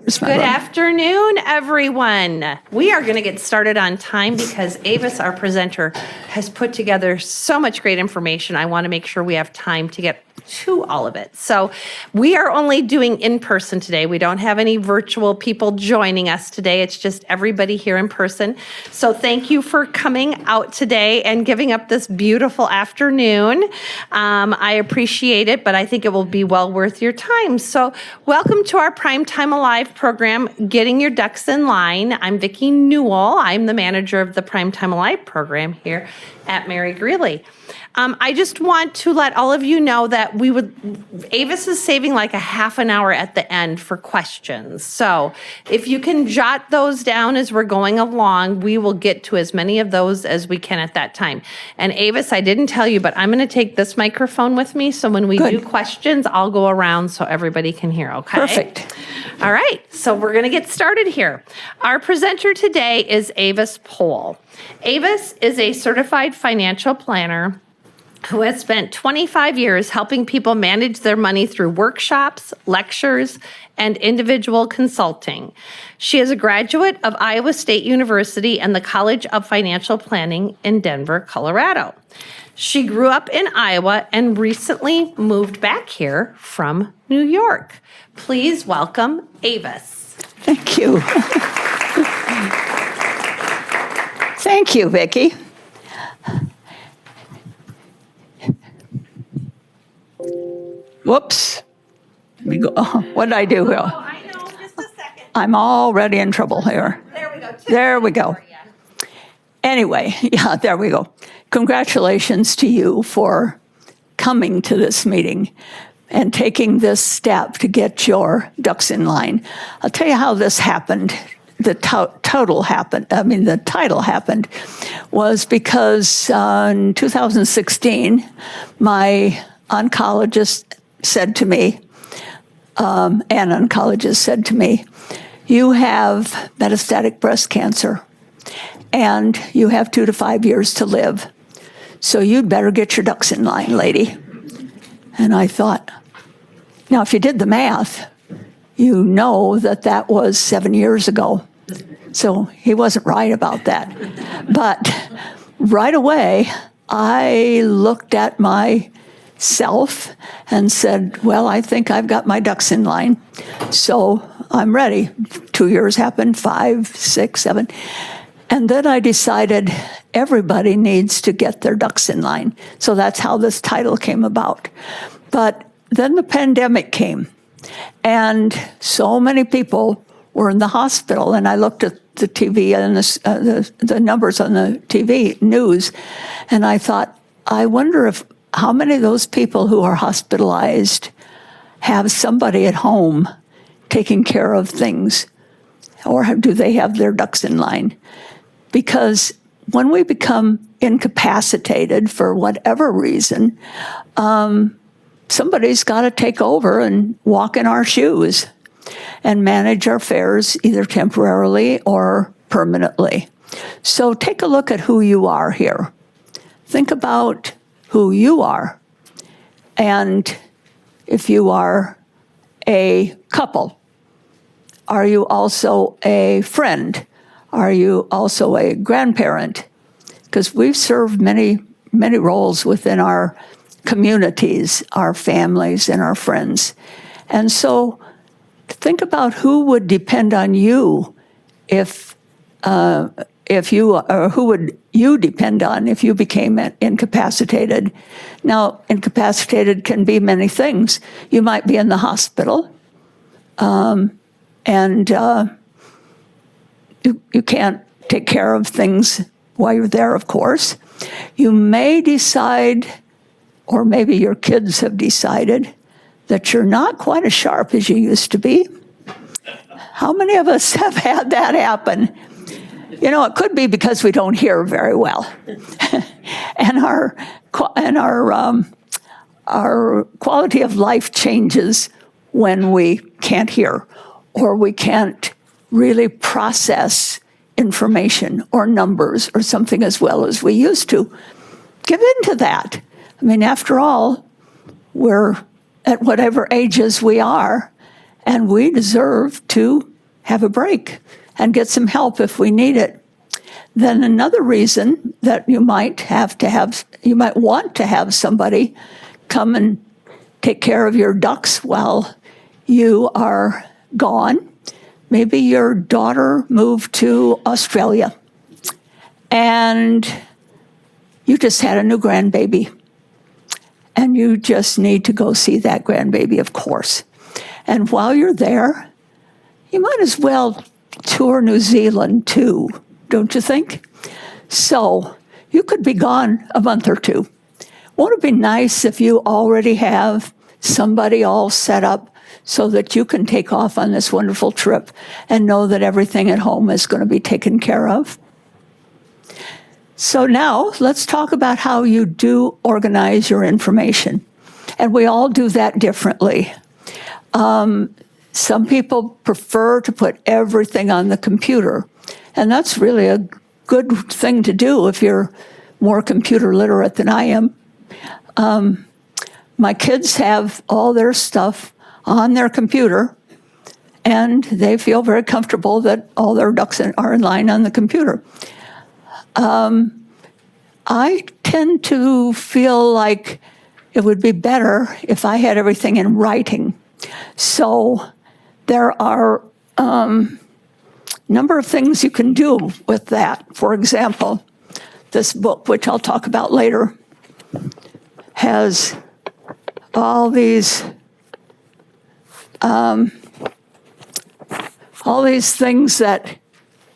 Good afternoon, everyone. We are going to get started on time because Avis, our presenter, has put together so much great information. I want to make sure we have time to get to all of it. So we are only doing in person today. We don't have any virtual people joining us today. It's just everybody here in person. So thank you for coming out today and giving up this beautiful afternoon. I appreciate it, but I think it will be well worth your time. So welcome to our Primetime Alive program, Getting Your Ducks in Line. I'm Vicki Newell. I'm the manager of the Primetime Alive program here at Mary Greeley. I just want to let all of you know that Avis is saving like a half an hour at the end for questions. So if you can jot those down as we're going along, we will get to as many of those as we can at that time. And Avis, I didn't tell you, but I'm going to take this microphone with me. So when we do questions, I'll go around so everybody can hear, okay? Perfect. All right, so we're going to get started here. Our presenter today is Avis Pohl. Avis is a certified financial planner who has spent 25 years helping people manage their money through workshops, lectures, and individual consulting. She is a graduate of Iowa State University and the College of Financial Planning in Denver, Colorado. She grew up in Iowa and recently moved back here from New York. Please welcome Avis. Thank you. Thank you, Vicki. Whoops. Let me go. What did I do here? Oh, I know. Just a second. I'm already in trouble here. There we go. There we go. Anyway, yeah, there we go. Congratulations to you for coming to this meeting and taking this step to get your ducks in line. I'll tell you how this happened. The title happened was because in 2016, my oncologist said to me, an oncologist said to me, you have metastatic breast cancer and you have 2 to 5 years to live. So you'd better get your ducks in line, lady. And I thought, now if you did the math, you know that was 7 years ago. So he wasn't right about that. But right away, I looked at myself and said, well, I think I've got my ducks in line. So I'm ready. 2 years happened, 5, 6, 7. And then I decided everybody needs to get their ducks in line. So that's how this title came about. But then the pandemic came. And so many people were in the hospital, and I looked at the TV and the numbers on the TV news, and I thought, I wonder how many of those people who are hospitalized have somebody at home taking care of things, or do they have their ducks in line? Because when we become incapacitated for whatever reason, somebody's got to take over and walk in our shoes and manage our affairs either temporarily or permanently. So take a look at who you are here. Think about who you are. And if you are a couple, are you also a friend? Are you also a grandparent? Because we've served many, many roles within our communities, our families, and our friends. And so think about who would depend on you who would you depend on if you became incapacitated. Now, incapacitated can be many things. You might be in the hospital, and you can't take care of things while you're there, of course. You may decide, or maybe your kids have decided, that you're not quite as sharp as you used to be. How many of us have had that happen? You know, it could be because we don't hear very well. and our quality of life changes when we can't hear, or we can't really process information or numbers or something as well as we used to. Give in to that. I mean, after all, we're at whatever ages we are, and we deserve to have a break and get some help if we need it. Then another reason that you might want to have somebody come and take care of your ducks while you are gone. Maybe your daughter moved to Australia and you just had a new grandbaby and you just need to go see that grandbaby, of course. And while you're there, you might as well tour New Zealand too, don't you think? So you could be gone a month or two. Won't it be nice if you already have somebody all set up so that you can take off on this wonderful trip and know that everything at home is going to be taken care of? So now let's talk about how you do organize your information. And we all do that differently. Some people prefer to put everything on the computer, and that's really a good thing to do if you're more computer literate than I am. My kids have all their stuff on their computer, and they feel very comfortable that all their ducks are in line on the computer. I tend to feel like it would be better if I had everything in writing. So there are a number of things you can do with that. For example, this book, which I'll talk about later, has all these things that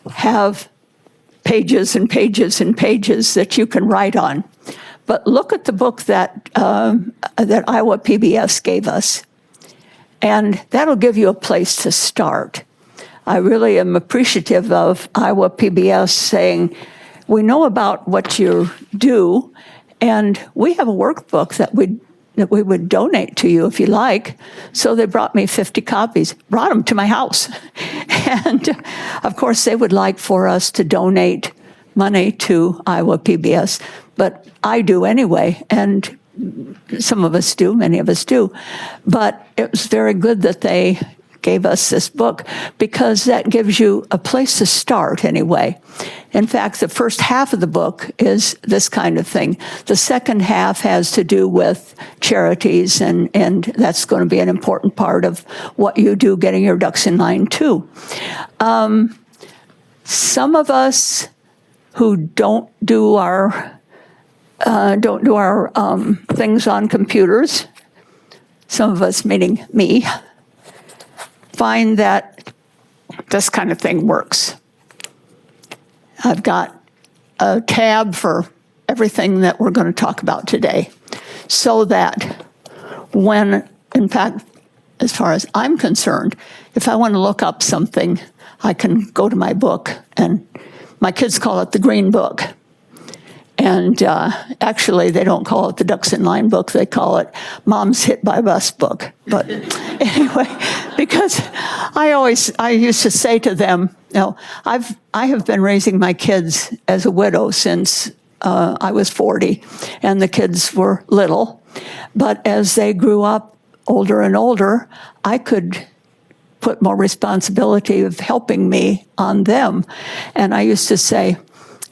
have pages and pages and pages that you can write on. But look at the book that Iowa PBS gave us, and that'll give you a place to start. I really am appreciative of Iowa PBS saying, we know about what you do, and we have a workbook that we would donate to you if you like. So they brought me 50 copies, brought them to my house. And of course, they would like for us to donate money to Iowa PBS, but I do anyway, and some of us do, many of us do. But it was very good that they gave us this book because that gives you a place to start anyway. In fact, the first half of the book is this kind of thing. The second half has to do with charities, and that's going to be an important part of what you do, getting your ducks in line too. Some of us who don't do our things on computers, some of us, meaning me, find that this kind of thing works. I've got a tab for everything that we're going to talk about today, so that when, in fact, as far as I'm concerned, if I want to look up something, I can go to my book, and my kids call it the Green Book. And actually, they don't call it the Ducks in Line book. They call it Mom's Hit by Bus book. But anyway, because I used to say to them, I have been raising my kids as a widow since I was 40, and the kids were little. But as they grew up older and older, I could put more responsibility of helping me on them. And I used to say,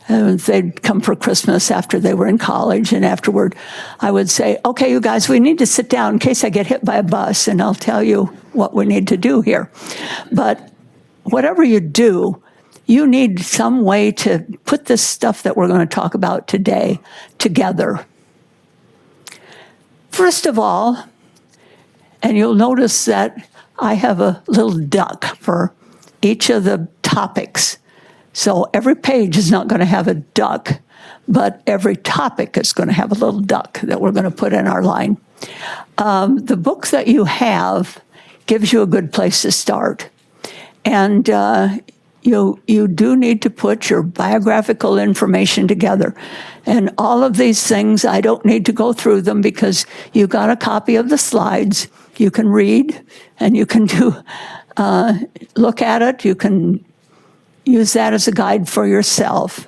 they'd come for Christmas after they were in college, and afterward I would say, okay, you guys, we need to sit down in case I get hit by a bus, and I'll tell you what we need to do here. But whatever you do, you need some way to put this stuff that we're going to talk about today together. First of all, and you'll notice that I have a little duck for each of the topics. So every page is not going to have a duck, but every topic is going to have a little duck that we're going to put in our line. The book that you have gives you a good place to start. And you do need to put your biographical information together. And all of these things, I don't need to go through them because you got a copy of the slides. You can read, and you can look at it. You can use that as a guide for yourself.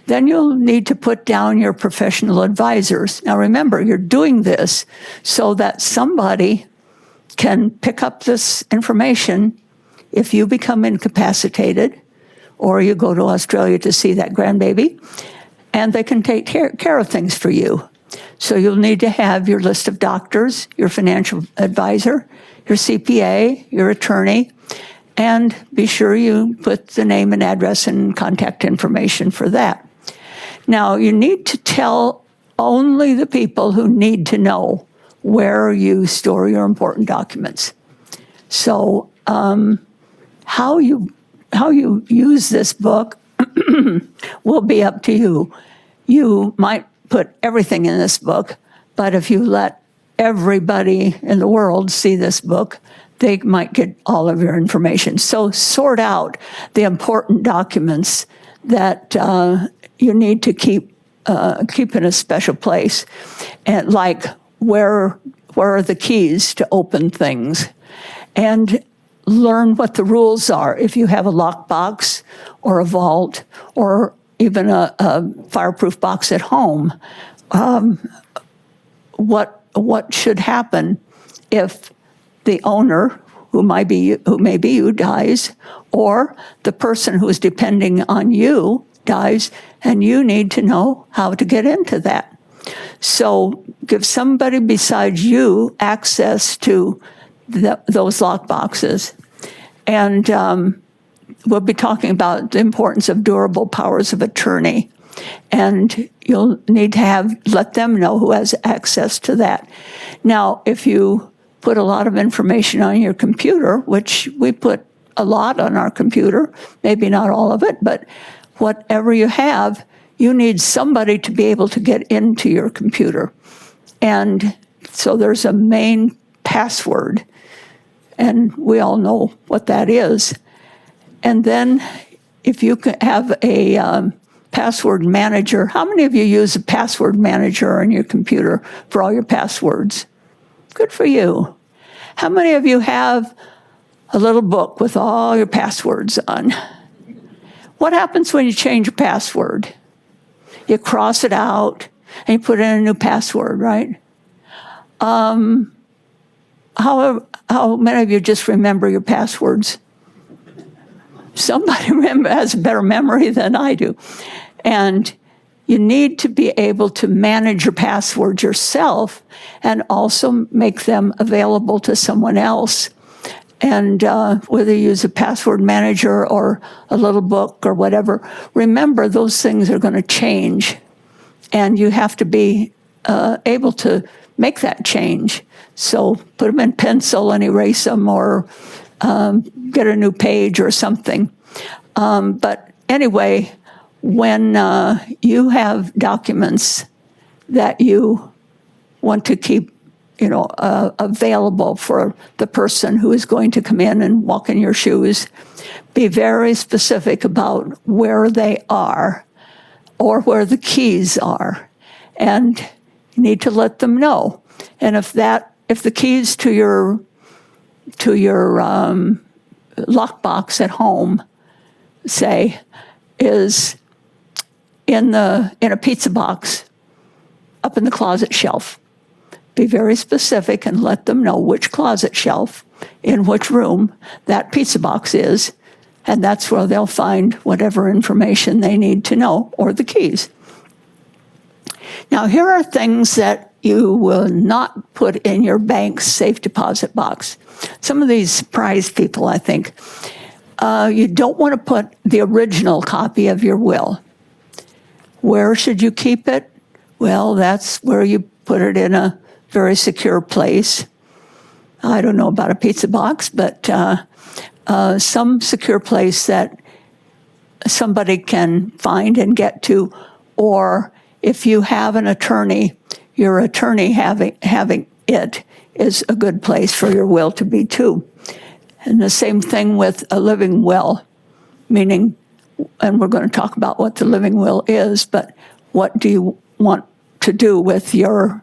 Then you'll need to put down your professional advisors. Now remember, you're doing this so that somebody can pick up this information if you become incapacitated or you go to Australia to see that grandbaby, and they can take care of things for you. So you'll need to have your list of doctors, your financial advisor, your CPA, your attorney, and be sure you put the name and address and contact information for that. Now, you need to tell only the people who need to know where you store your important documents. So how you use this book will be up to you. You might put everything in this book, but if you let everybody in the world see this book, they might get all of your information. So sort out the important documents that you need to keep in a special place, and like where are the keys to open things, and learn what the rules are. If you have a lockbox or a vault or even a fireproof box at home, what should happen if the owner, who may be you, dies, or the person who is depending on you dies, and you need to know how to get into that. So give somebody besides you access to those lock boxes. And we'll be talking about the importance of durable powers of attorney. And you'll need to let them know who has access to that. Now, if you put a lot of information on your computer, which we put a lot on our computer, maybe not all of it, but whatever you have, you need somebody to be able to get into your computer. And so there's a main password, and we all know what that is. And then if you can have a password manager, how many of you use a password manager on your computer for all your passwords? Good for you. How many of you have a little book with all your passwords on? What happens when you change your password? You cross it out and you put in a new password, right? How many of you just remember your passwords? Somebody has a better memory than I do. And you need to be able to manage your passwords yourself and also make them available to someone else. And whether you use a password manager or a little book or whatever, remember those things are going to change. And you have to be able to make that change. So put them in pencil and erase them, or get a new page or something. But anyway, when you have documents that you want to keep, available for the person who is going to come in and walk in your shoes, be very specific about where they are or where the keys are, and you need to let them know. And if the keys to your lockbox at home, say, is in a pizza box up in the closet shelf, be very specific and let them know which closet shelf in which room that pizza box is, and that's where they'll find whatever information they need to know, or the keys. Now, here are things that you will not put in your bank's safe deposit box. Some of these surprise people, I think. You don't want to put the original copy of your will. Where should you keep it? Well, that's where you put it in a very secure place. I don't know about a pizza box, but some secure place that somebody can find and get to. Or if you have an attorney, your attorney having it is a good place for your will to be too. And the same thing with a living will, meaning, and we're going to talk about what the living will is, but what do you want to do with your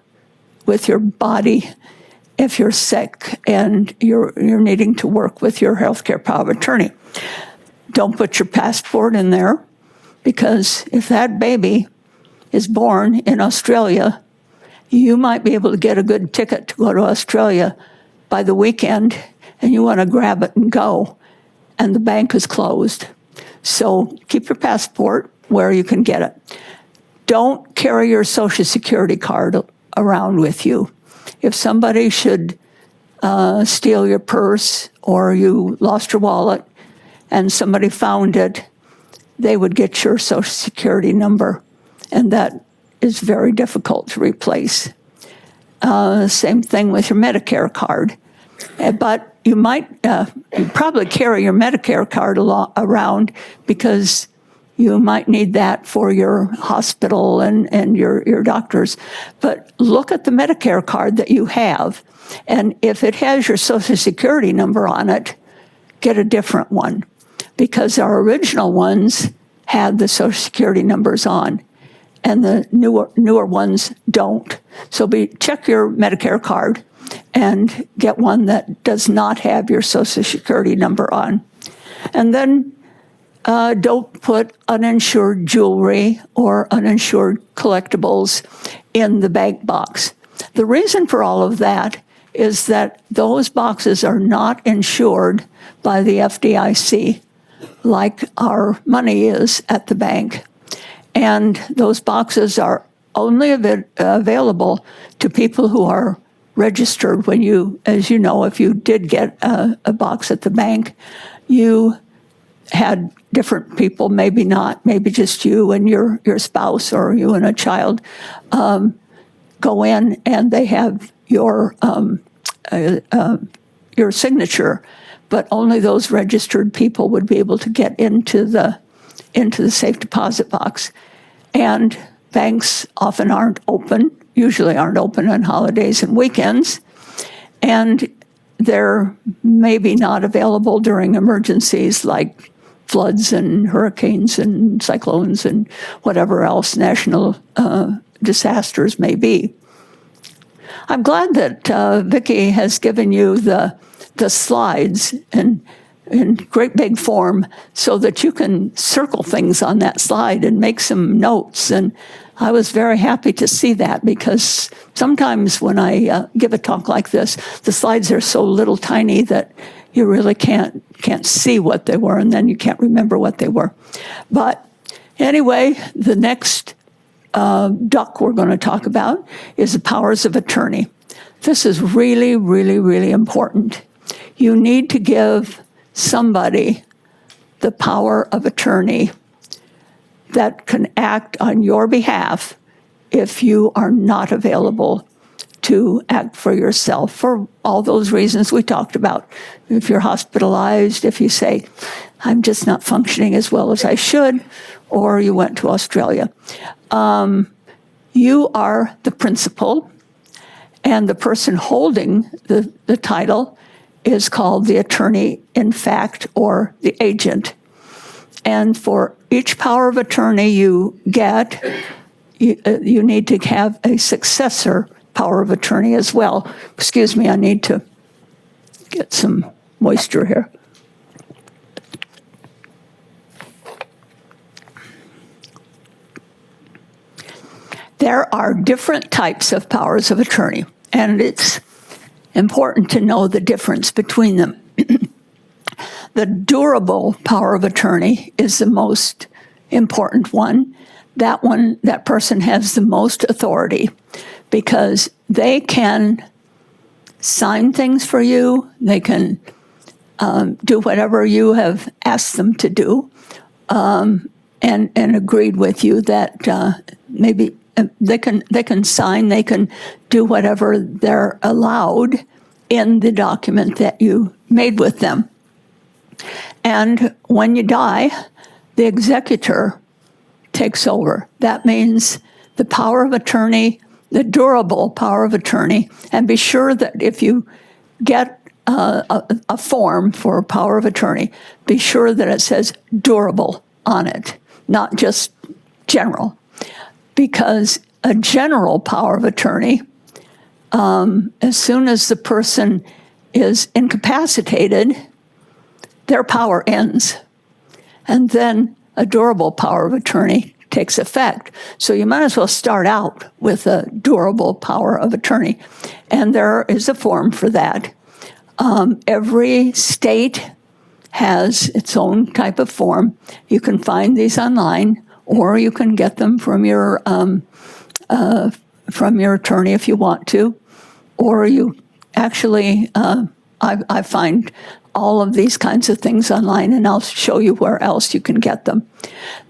body if you're sick and you're needing to work with your healthcare power of attorney? Don't put your passport in there, because if that baby is born in Australia, you might be able to get a good ticket to go to Australia by the weekend, and you want to grab it and go. and the bank is closed. So keep your passport where you can get it. Don't carry your Social Security card around with you. If somebody should steal your purse or you lost your wallet and somebody found it, they would get your Social Security number, and that is very difficult to replace. Same thing with your Medicare card. But you probably carry your Medicare card around because you might need that for your hospital and your doctors. But look at the Medicare card that you have, and if it has your Social Security number on it, get a different one, because our original ones had the Social Security numbers on, and the newer ones don't. So check your Medicare card and get one that does not have your Social Security number on. And then don't put uninsured jewelry or uninsured collectibles in the bank box. The reason for all of that is that those boxes are not insured by the FDIC like our money is at the bank. And those boxes are only available to people who are registered. When you, as you know, if you did get a box at the bank, you had different people, maybe not, maybe just you and your spouse or you and a child go in, and they have your signature, but only those registered people would be able to get into the safe deposit box. And banks often usually aren't open on holidays and weekends, and they're maybe not available during emergencies like floods and hurricanes and cyclones and whatever else national disasters may be. I'm glad that Vicki has given you the slides in great big form so that you can circle things on that slide and make some notes. And I was very happy to see that, because sometimes when I give a talk like this, the slides are so little tiny that you really can't see what they were, and then you can't remember what they were. But anyway, the next duck we're going to talk about is the powers of attorney. This is really, really, really important. You need to give somebody the power of attorney that can act on your behalf if you are not available to act for yourself, for all those reasons we talked about. If you're hospitalized, if you say, I'm just not functioning as well as I should, or you went to Australia. You are the principal, and the person holding the title is called the attorney in fact, or the agent. And for each power of attorney you get, you need to have a successor power of attorney as well. Excuse me, I need to get some moisture here. There are different types of powers of attorney, and it's important to know the difference between them. The durable power of attorney is the most important one. That person has the most authority, because they can sign things for you. They can do whatever you have asked them to do, and agreed with you that maybe they can sign. They can do whatever they're allowed in the document that you made with them. And when you die, the executor takes over. That means the power of attorney, the durable power of attorney, and be sure that if you get a form for power of attorney, be sure that it says durable on it, not just general. Because a general power of attorney, as soon as the person is incapacitated, their power ends. And then a durable power of attorney takes effect. So you might as well start out with a durable power of attorney. And there is a form for that. Every state has its own type of form. You can find these online, or you can get them from your attorney if you want to, or you actually, I find all of these kinds of things online, and I'll show you where else you can get them.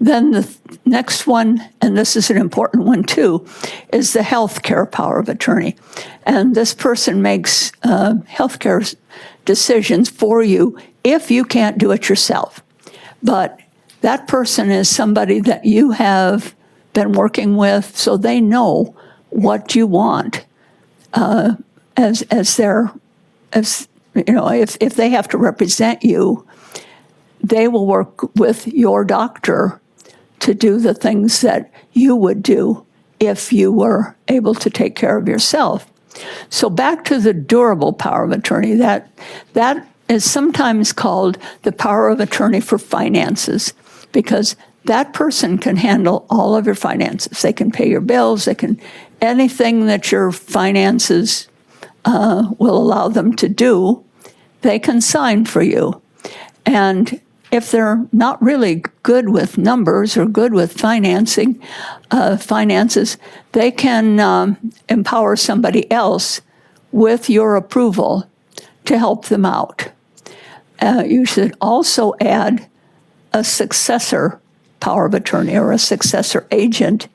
Then the next one, and this is an important one too, is the healthcare power of attorney. And this person makes healthcare decisions for you if you can't do it yourself. But that person is somebody that you have been working with, so they know what you want as you know, if they have to represent you, they will work with your doctor to do the things that you would do if you were able to take care of yourself. So back to the durable power of attorney, that is sometimes called the power of attorney for finances, because that person can handle all of your finances. They can pay your bills, they can, anything that your finances will allow them to do, they can sign for you. And if they're not really good with numbers or good with finances, they can empower somebody else with your approval to help them out. You should also add a successor power of attorney or a successor agent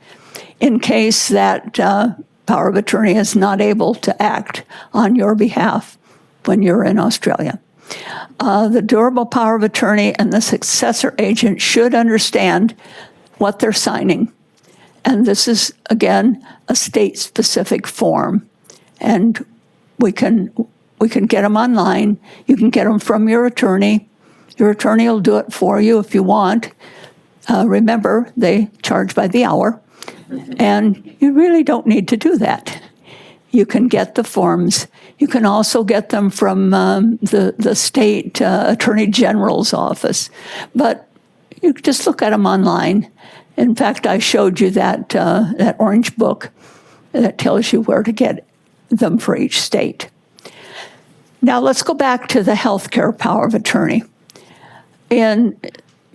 in case that power of attorney is not able to act on your behalf when you're in Australia. The durable power of attorney and the successor agent should understand what they're signing. And this is, again, a state-specific form. And we can get them online. You can get them from your attorney. Your attorney will do it for you if you want. Remember, they charge by the hour. And you really don't need to do that. You can get the forms. You can also get them from the state attorney general's office. But you just look at them online. In fact, I showed you that orange book that tells you where to get them for each state. Now let's go back to the healthcare power of attorney. In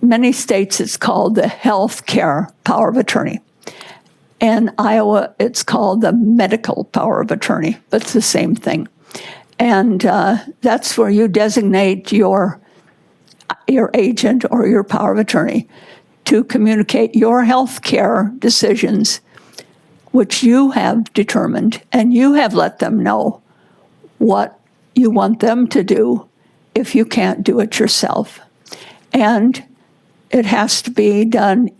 many states, it's called the healthcare power of attorney. In Iowa, it's called the medical power of attorney, but it's the same thing. And that's where you designate your agent or your power of attorney to communicate your health care decisions, which you have determined, and you have let them know what you want them to do if you can't do it yourself. And it has to be done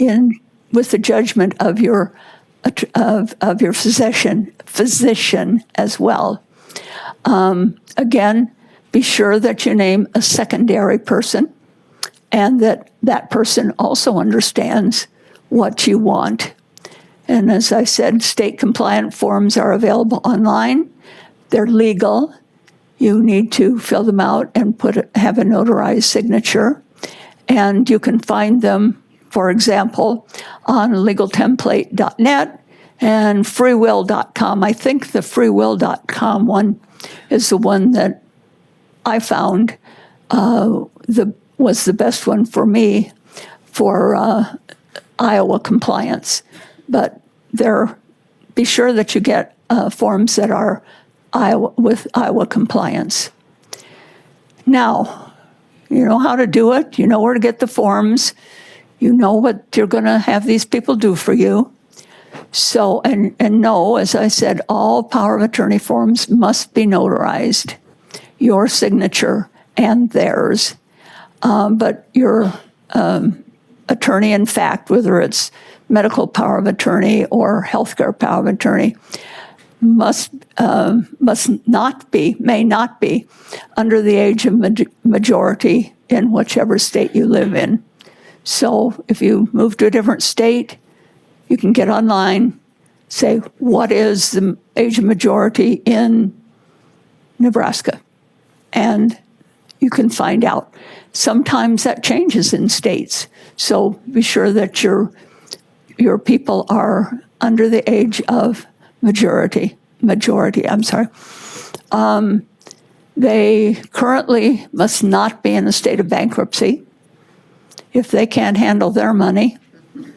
with the judgment of your physician as well. Again, be sure that you name a secondary person and that person also understands what you want. And as I said, state compliant forms are available online. They're legal. You need to fill them out and have a notarized signature. And you can find them, for example, on legaltemplate.net and freewill.com. I think the freewill.com one is the one that I found was the best one for me for Iowa compliance. But be sure that you get forms that are with Iowa compliance. Now, you know how to do it. You know where to get the forms. You know what you're going to have these people do for you. So, and no, as I said, all power of attorney forms must be notarized, your signature and theirs. But your attorney, in fact, whether it's medical power of attorney or healthcare power of attorney, may not be under the age of majority in whichever state you live in. So if you move to a different state, you can get online, say, what is the age of majority in Nebraska? And you can find out. Sometimes that changes in states. So be sure that your people are under the age of majority. They currently must not be in a state of bankruptcy. If they can't handle their money,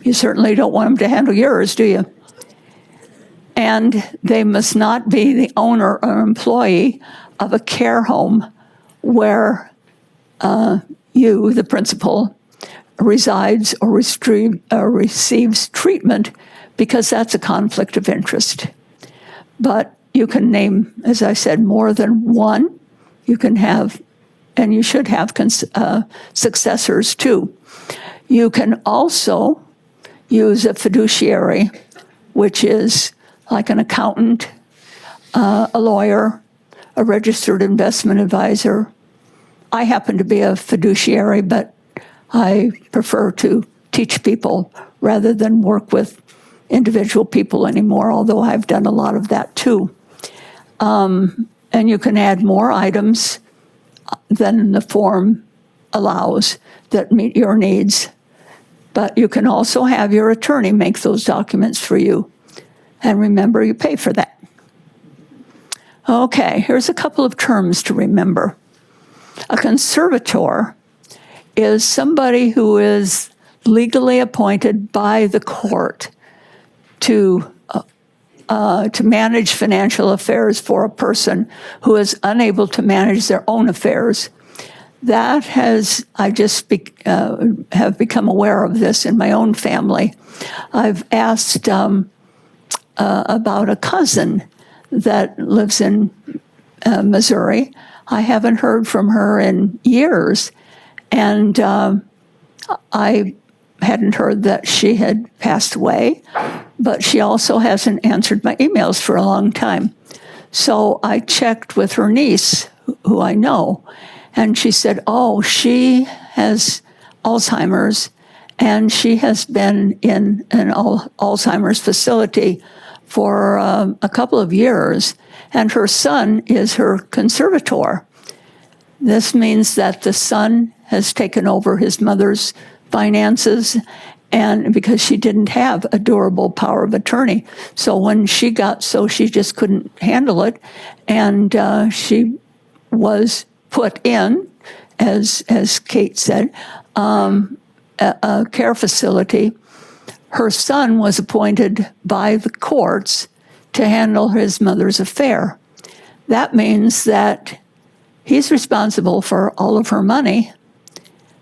you certainly don't want them to handle yours, do you? And they must not be the owner or employee of a care home where you, the principal, resides or receives treatment, because that's a conflict of interest. But you can name, as I said, more than one. You can have, and you should have successors too. You can also use a fiduciary, which is like an accountant, a lawyer, a registered investment advisor. I happen to be a fiduciary, but I prefer to teach people rather than work with individual people anymore, although I've done a lot of that too. And you can add more items than the form allows that meet your needs. But you can also have your attorney make those documents for you. And remember, you pay for that. Okay, here's a couple of terms to remember. A conservator is somebody who is legally appointed by the court to manage financial affairs for a person who is unable to manage their own affairs. That has, I just have become aware of this in my own family. I've asked about a cousin that lives in Missouri. I haven't heard from her in years, and I hadn't heard that she had passed away, but she also hasn't answered my emails for a long time. So I checked with her niece, who I know, and she said, oh, she has Alzheimer's, and she has been in an Alzheimer's facility for a couple of years, and her son is her conservator. This means that the son has taken over his mother's finances, and because she didn't have a durable power of attorney. So when she got she just couldn't handle it, and she was put in, as Kate said, a care facility. Her son was appointed by the courts to handle his mother's affair. That means that he's responsible for all of her money,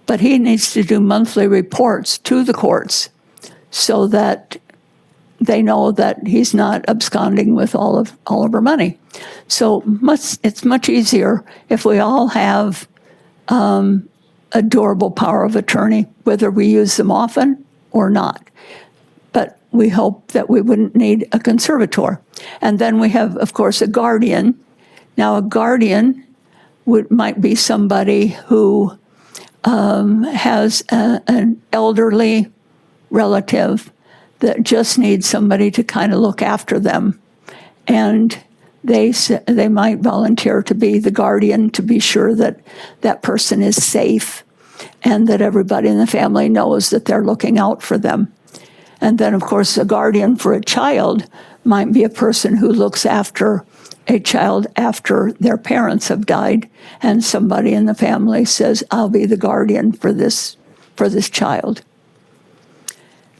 but he needs to do monthly reports to the courts so that they know that he's not absconding with all of her money. So it's much easier if we all have a durable power of attorney, whether we use them often or not. But we hope that we wouldn't need a conservator. And then we have, of course, a guardian. Now, a guardian might be somebody who has an elderly relative that just needs somebody to kind of look after them. And they might volunteer to be the guardian to be sure that that person is safe and that everybody in the family knows that they're looking out for them. And then, of course, a guardian for a child might be a person who looks after a child after their parents have died, and somebody in the family says, I'll be the guardian for this child.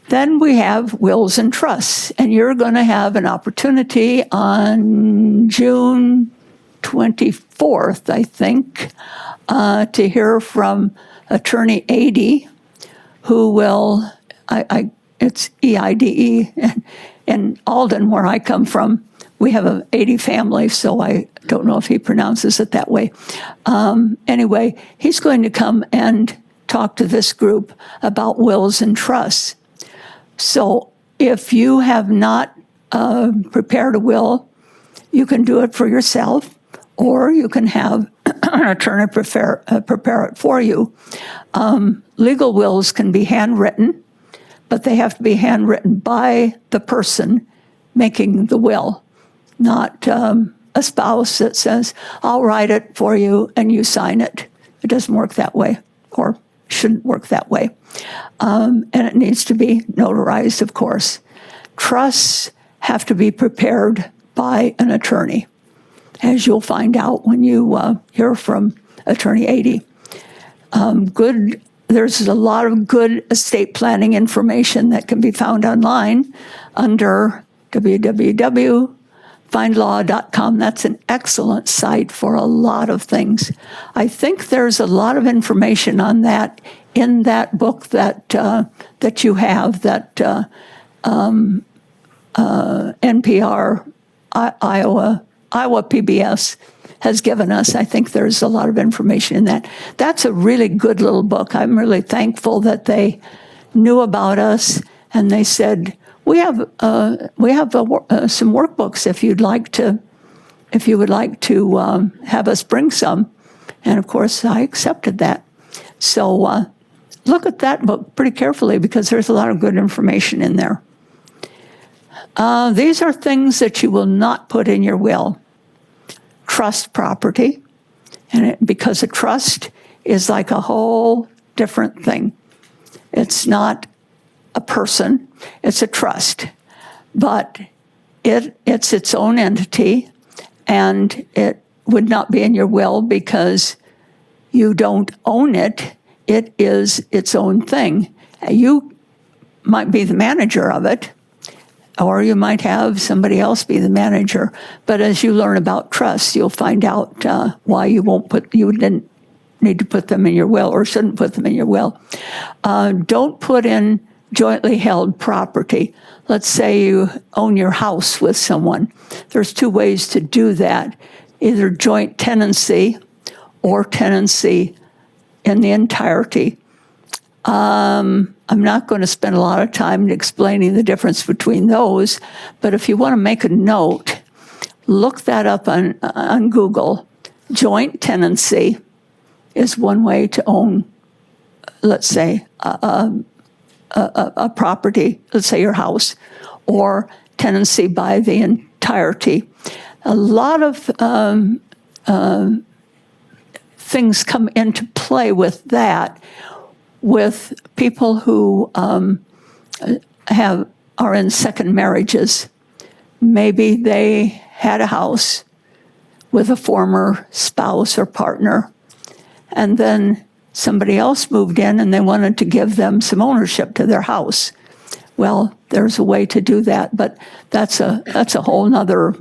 Then we have wills and trusts, and you're going to have an opportunity on June 24th, I think, to hear from Attorney Ady, who will, it's EIDE, in Alden, where I come from. We have an 80 family, so I don't know if he pronounces it that way. Anyway, he's going to come and talk to this group about wills and trusts. So if you have not prepared a will, you can do it for yourself, or you can have an attorney prepare it for you. Legal wills can be handwritten, but they have to be handwritten by the person making the will, not a spouse that says, I'll write it for you and you sign it. It doesn't work that way, or shouldn't work that way. And it needs to be notarized, of course. Trusts have to be prepared by an attorney. as you'll find out when you hear from Attorney Adie. There's a lot of good estate planning information that can be found online under www.findlaw.com. That's an excellent site for a lot of things. I think there's a lot of information on that in that book that that you have, that NPR, Iowa PBS has given us. I think there's a lot of information in that. That's a really good little book. I'm really thankful that they knew about us and they said, we have some workbooks if you would like to have us bring some. And of course, I accepted that. So look at that book pretty carefully because there's a lot of good information in there. These are things that you will not put in your will. Trust property, and because a trust is like a whole different thing. It's not a person, it's a trust, but it's its own entity, and it would not be in your will because you don't own it. It is its own thing. You might be the manager of it, or you might have somebody else be the manager. But as you learn about trusts, you'll find out why you didn't need to put them in your will or shouldn't put them in your will. Don't put in jointly held property. Let's say you own your house with someone. There's two ways to do that, either joint tenancy or tenancy in the entirety. I'm not going to spend a lot of time explaining the difference between those, but if you want to make a note, look that up on Google. Joint tenancy is one way to own, let's say, a property, let's say your house, or tenancy by the entirety. A lot of things come into play with that, with people who are in second marriages. Maybe they had a house with a former spouse or partner, and then somebody else moved in and they wanted to give them some ownership to their house. Well, there's a way to do that, but that's a whole nother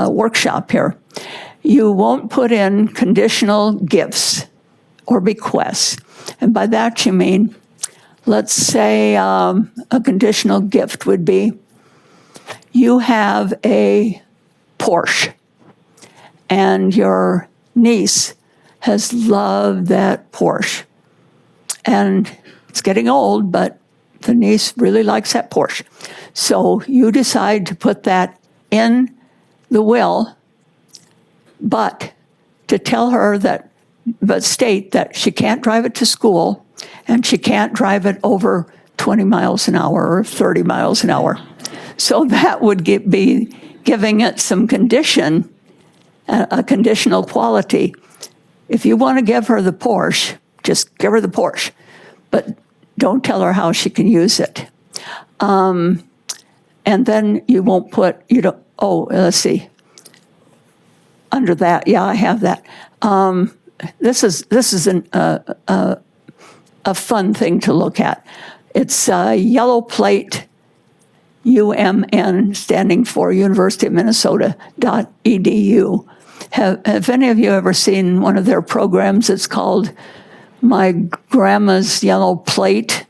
workshop here. You won't put in conditional gifts or bequests. And by that you mean, let's say a conditional gift would be, you have a Porsche and your niece has loved that Porsche. And it's getting old, but the niece really likes that Porsche. So you decide to put that in the will, but to tell her that, but state that she can't drive it to school and she can't drive it over 20 miles an hour or 30 miles an hour. So that would be giving it some condition, a conditional quality. If you want to give her the Porsche, just give her the Porsche, but don't tell her how she can use it. And then you won't put, let's see. Under that, yeah, I have that. This is a fun thing to look at. It's a yellow plate, UMN, standing for University of Minnesota.edu. Have any of you ever seen one of their programs? It's called My Grandma's Yellow Plate.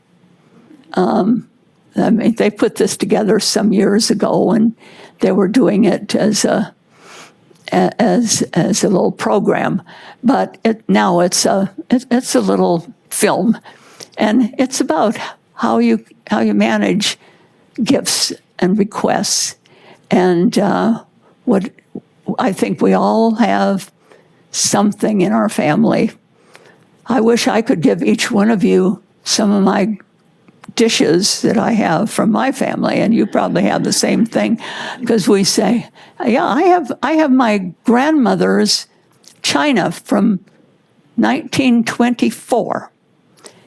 They put this together some years ago, and they were doing it as a little program, but now it's a little film, and it's about how you manage gifts and requests, and what I think we all have something in our family. I wish I could give each one of you some of my dishes that I have from my family, and you probably have the same thing, because we say, yeah, I have my grandmother's china from 1924.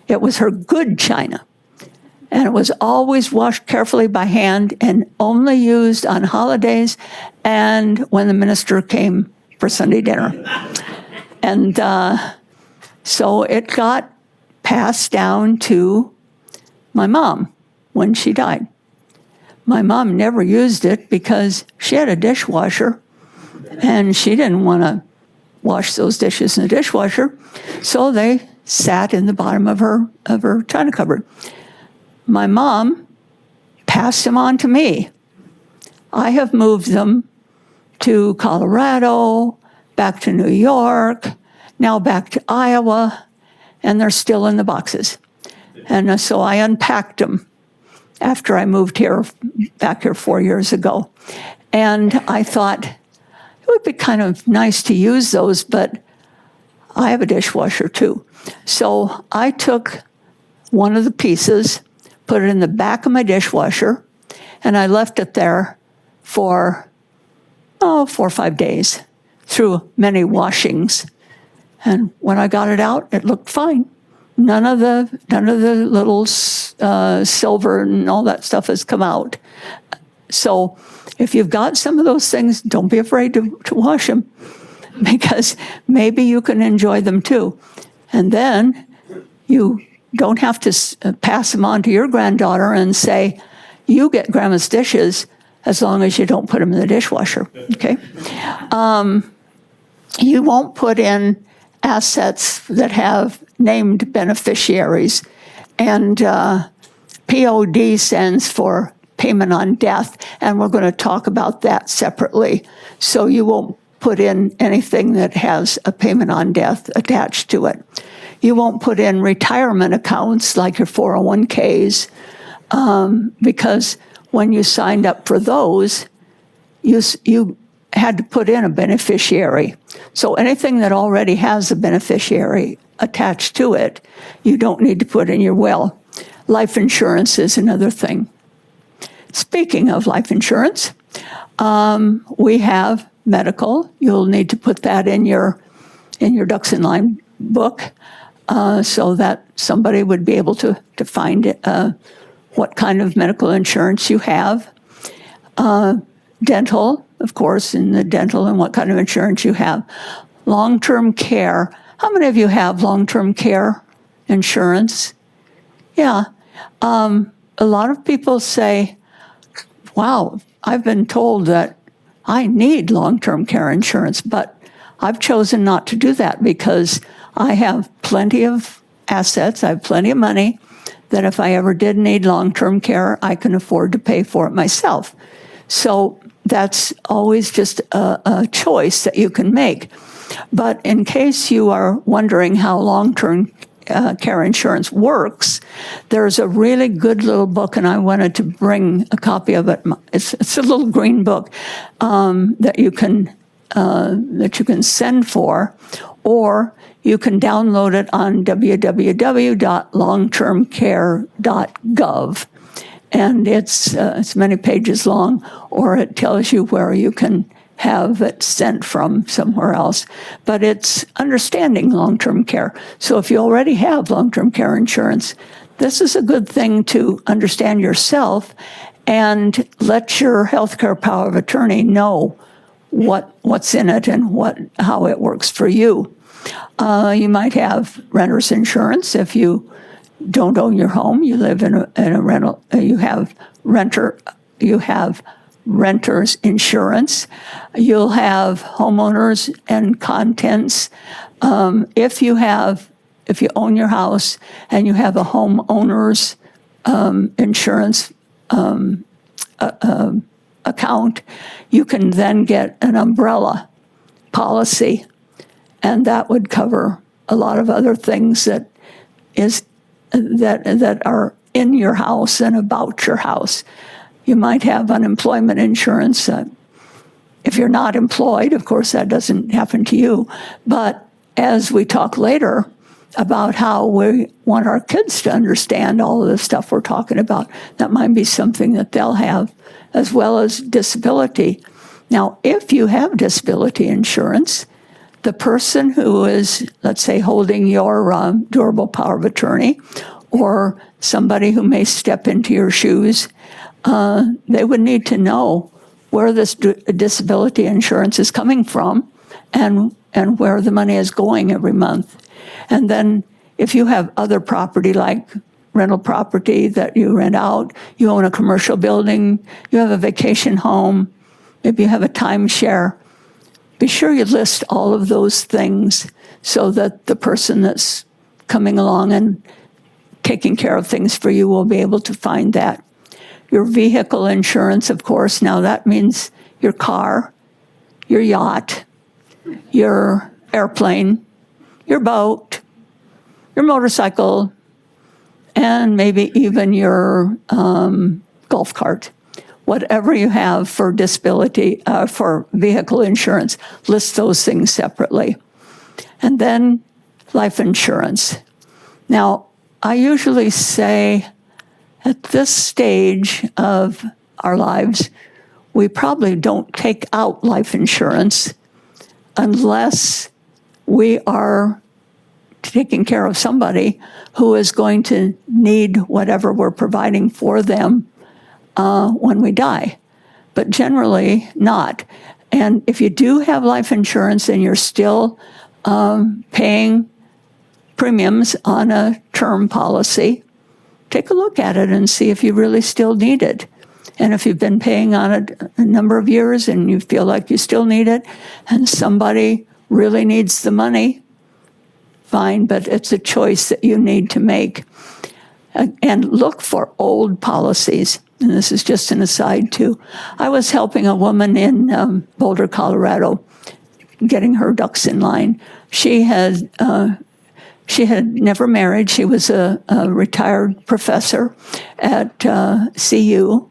It was her good china. and it was always washed carefully by hand and only used on holidays and when the minister came for Sunday dinner. And so it got passed down to my mom when she died. My mom never used it because she had a dishwasher and she didn't want to wash those dishes in the dishwasher, so they sat in the bottom of her china cupboard. My mom passed them on to me. I have moved them to Colorado, back to New York, now back to Iowa, and they're still in the boxes. And so I unpacked them after I moved back here 4 years ago. And I thought it would be kind of nice to use those, but I have a dishwasher too. So I took one of the pieces, put it in the back of my dishwasher, and I left it there for 4 or 5 days through many washings. And when I got it out, it looked fine. None of the little silver and all that stuff has come out. So if you've got some of those things, don't be afraid to wash them, because maybe you can enjoy them too. And then you don't have to pass them on to your granddaughter and say, you get grandma's dishes as long as you don't put them in the dishwasher, okay? You won't put in assets that have named beneficiaries. And POD stands for payment on death, and we're going to talk about that separately. So you won't put in anything that has a payment on death attached to it. You won't put in retirement accounts like your 401ks, because when you signed up for those, you had to put in a beneficiary. So anything that already has a beneficiary attached to it, you don't need to put in your will. Life insurance is another thing. Speaking of life insurance, we have medical. You'll need to put that in your ducks in line book, so that somebody would be able to find what kind of medical insurance you have. Dental, of course, in the dental and what kind of insurance you have. Long-term care. How many of you have long-term care insurance? Yeah. A lot of people say, wow, I've been told that I need long-term care insurance, but I've chosen not to do that because I have plenty of assets, I have plenty of money, that if I ever did need long-term care, I can afford to pay for it myself. So that's always just a choice that you can make. But in case you are wondering how long-term care insurance works, there's a really good little book, and I wanted to bring a copy of it. It's a little green book that you can send for, or you can download it on www.longtermcare.gov. And it's many pages long, or it tells you where you can have it sent from somewhere else. But it's understanding long-term care. So if you already have long-term care insurance, this is a good thing to understand yourself and let your healthcare power of attorney know what's in it and how it works for you. You might have renter's insurance if you don't own your home. You live in a rental. You have renter's insurance. You'll have homeowners and contents. If you own your house and you have a homeowner's insurance account, you can then get an umbrella policy, and that would cover a lot of other things that are in your house and about your house. You might have unemployment insurance. If you're not employed, of course, that doesn't happen to you. But as we talk later about how we want our kids to understand all of the stuff we're talking about, that might be something that they'll have, as well as disability. Now, if you have disability insurance, the person who is, let's say, holding your durable power of attorney, or somebody who may step into your shoes, they would need to know where this disability insurance is coming from and where the money is going every month. And then if you have other property like rental property that you rent out, you own a commercial building, you have a vacation home, maybe you have a timeshare, be sure you list all of those things so that the person that's coming along and taking care of things for you will be able to find that. Your vehicle insurance, of course, now that means your car, your yacht, your airplane, your boat, your motorcycle, and maybe even your golf cart. Whatever you have for disability, for vehicle insurance, list those things separately. And then life insurance. Now, I usually say at this stage of our lives, we probably don't take out life insurance unless we are taking care of somebody who is going to need whatever we're providing for them when we die, but generally not. And if you do have life insurance and you're still paying premiums on a term policy, take a look at it and see if you really still need it. And if you've been paying on it a number of years and you feel like you still need it and somebody really needs the money, fine, but it's a choice that you need to make. And look for old policies. And this is just an aside, too. I was helping a woman in Boulder, Colorado, getting her ducks in line. She had never married. She was a retired professor at CU,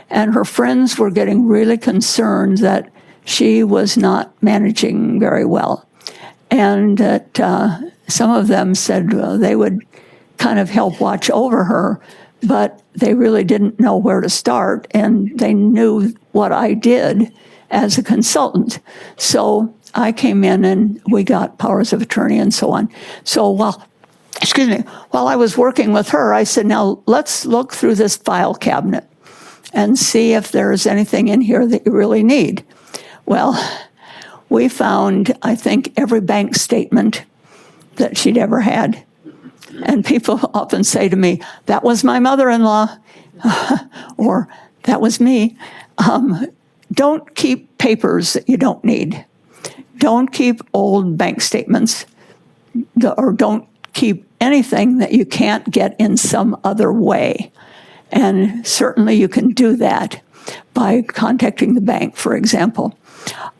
and her friends were getting really concerned that she was not managing very well. And that some of them said they would kind of help watch over her, but they really didn't know where to start, and they knew what I did as a consultant. So I came in and we got powers of attorney and so on. So while I was working with her, I said, now let's look through this file cabinet and see if there's anything in here that you really need. Well, we found, I think, every bank statement that she'd ever had. And people often say to me, that was my mother-in-law, or that was me. Don't keep papers that you don't need. Don't keep old bank statements, or don't keep anything that you can't get in some other way. And certainly you can do that by contacting the bank, for example.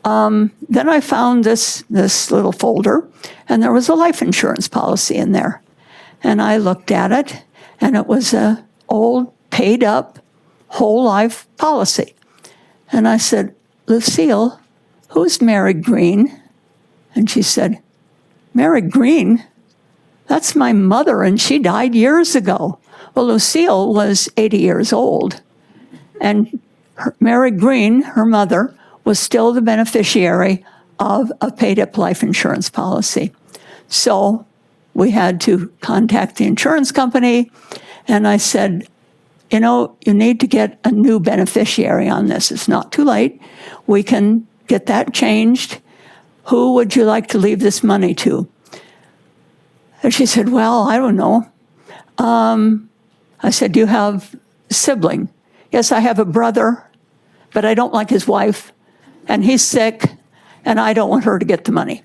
Then I found this little folder, and there was a life insurance policy in there. And I looked at it, and it was an old, paid-up, whole life policy. And I said, Lucille, who's Mary Green? And she said, Mary Green? That's my mother, and she died years ago. Well, Lucille was 80 years old, and Mary Green, her mother, was still the beneficiary of a paid-up life insurance policy. So we had to contact the insurance company, and I said, you know, you need to get a new beneficiary on this. It's not too late. We can get that changed. Who would you like to leave this money to? And she said, well, I don't know. I said, do you have a sibling? Yes, I have a brother, but I don't like his wife, and he's sick, and I don't want her to get the money.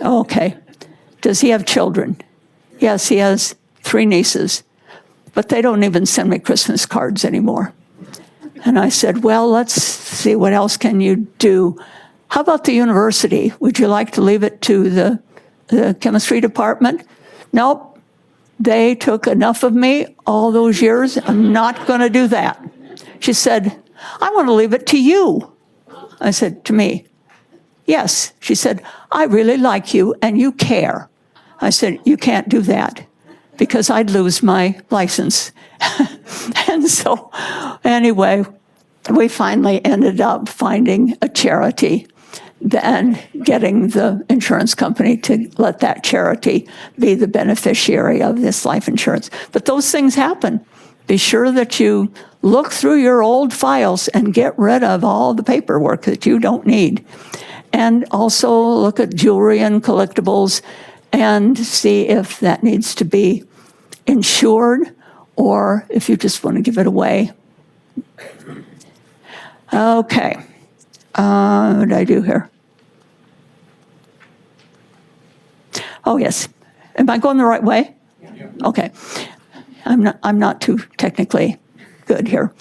Okay. Does he have children? Yes, he has 3 nieces, but they don't even send me Christmas cards anymore. And I said, well, let's see, what else can you do? How about the university? Would you like to leave it to the chemistry department? Nope. They took enough of me all those years. I'm not going to do that. She said, I want to leave it to you. I said, to me? Yes. She said, I really like you and you care. I said, you can't do that because I'd lose my license. And so anyway, we finally ended up finding a charity than getting the insurance company to let that charity be the beneficiary of this life insurance. But those things happen. Be sure that you look through your old files and get rid of all the paperwork that you don't need. And also look at jewelry and collectibles and see if that needs to be insured or if you just want to give it away. Okay. What did I do here? Oh, yes. Am I going the right way? Yeah. Okay. I'm not too technically good here.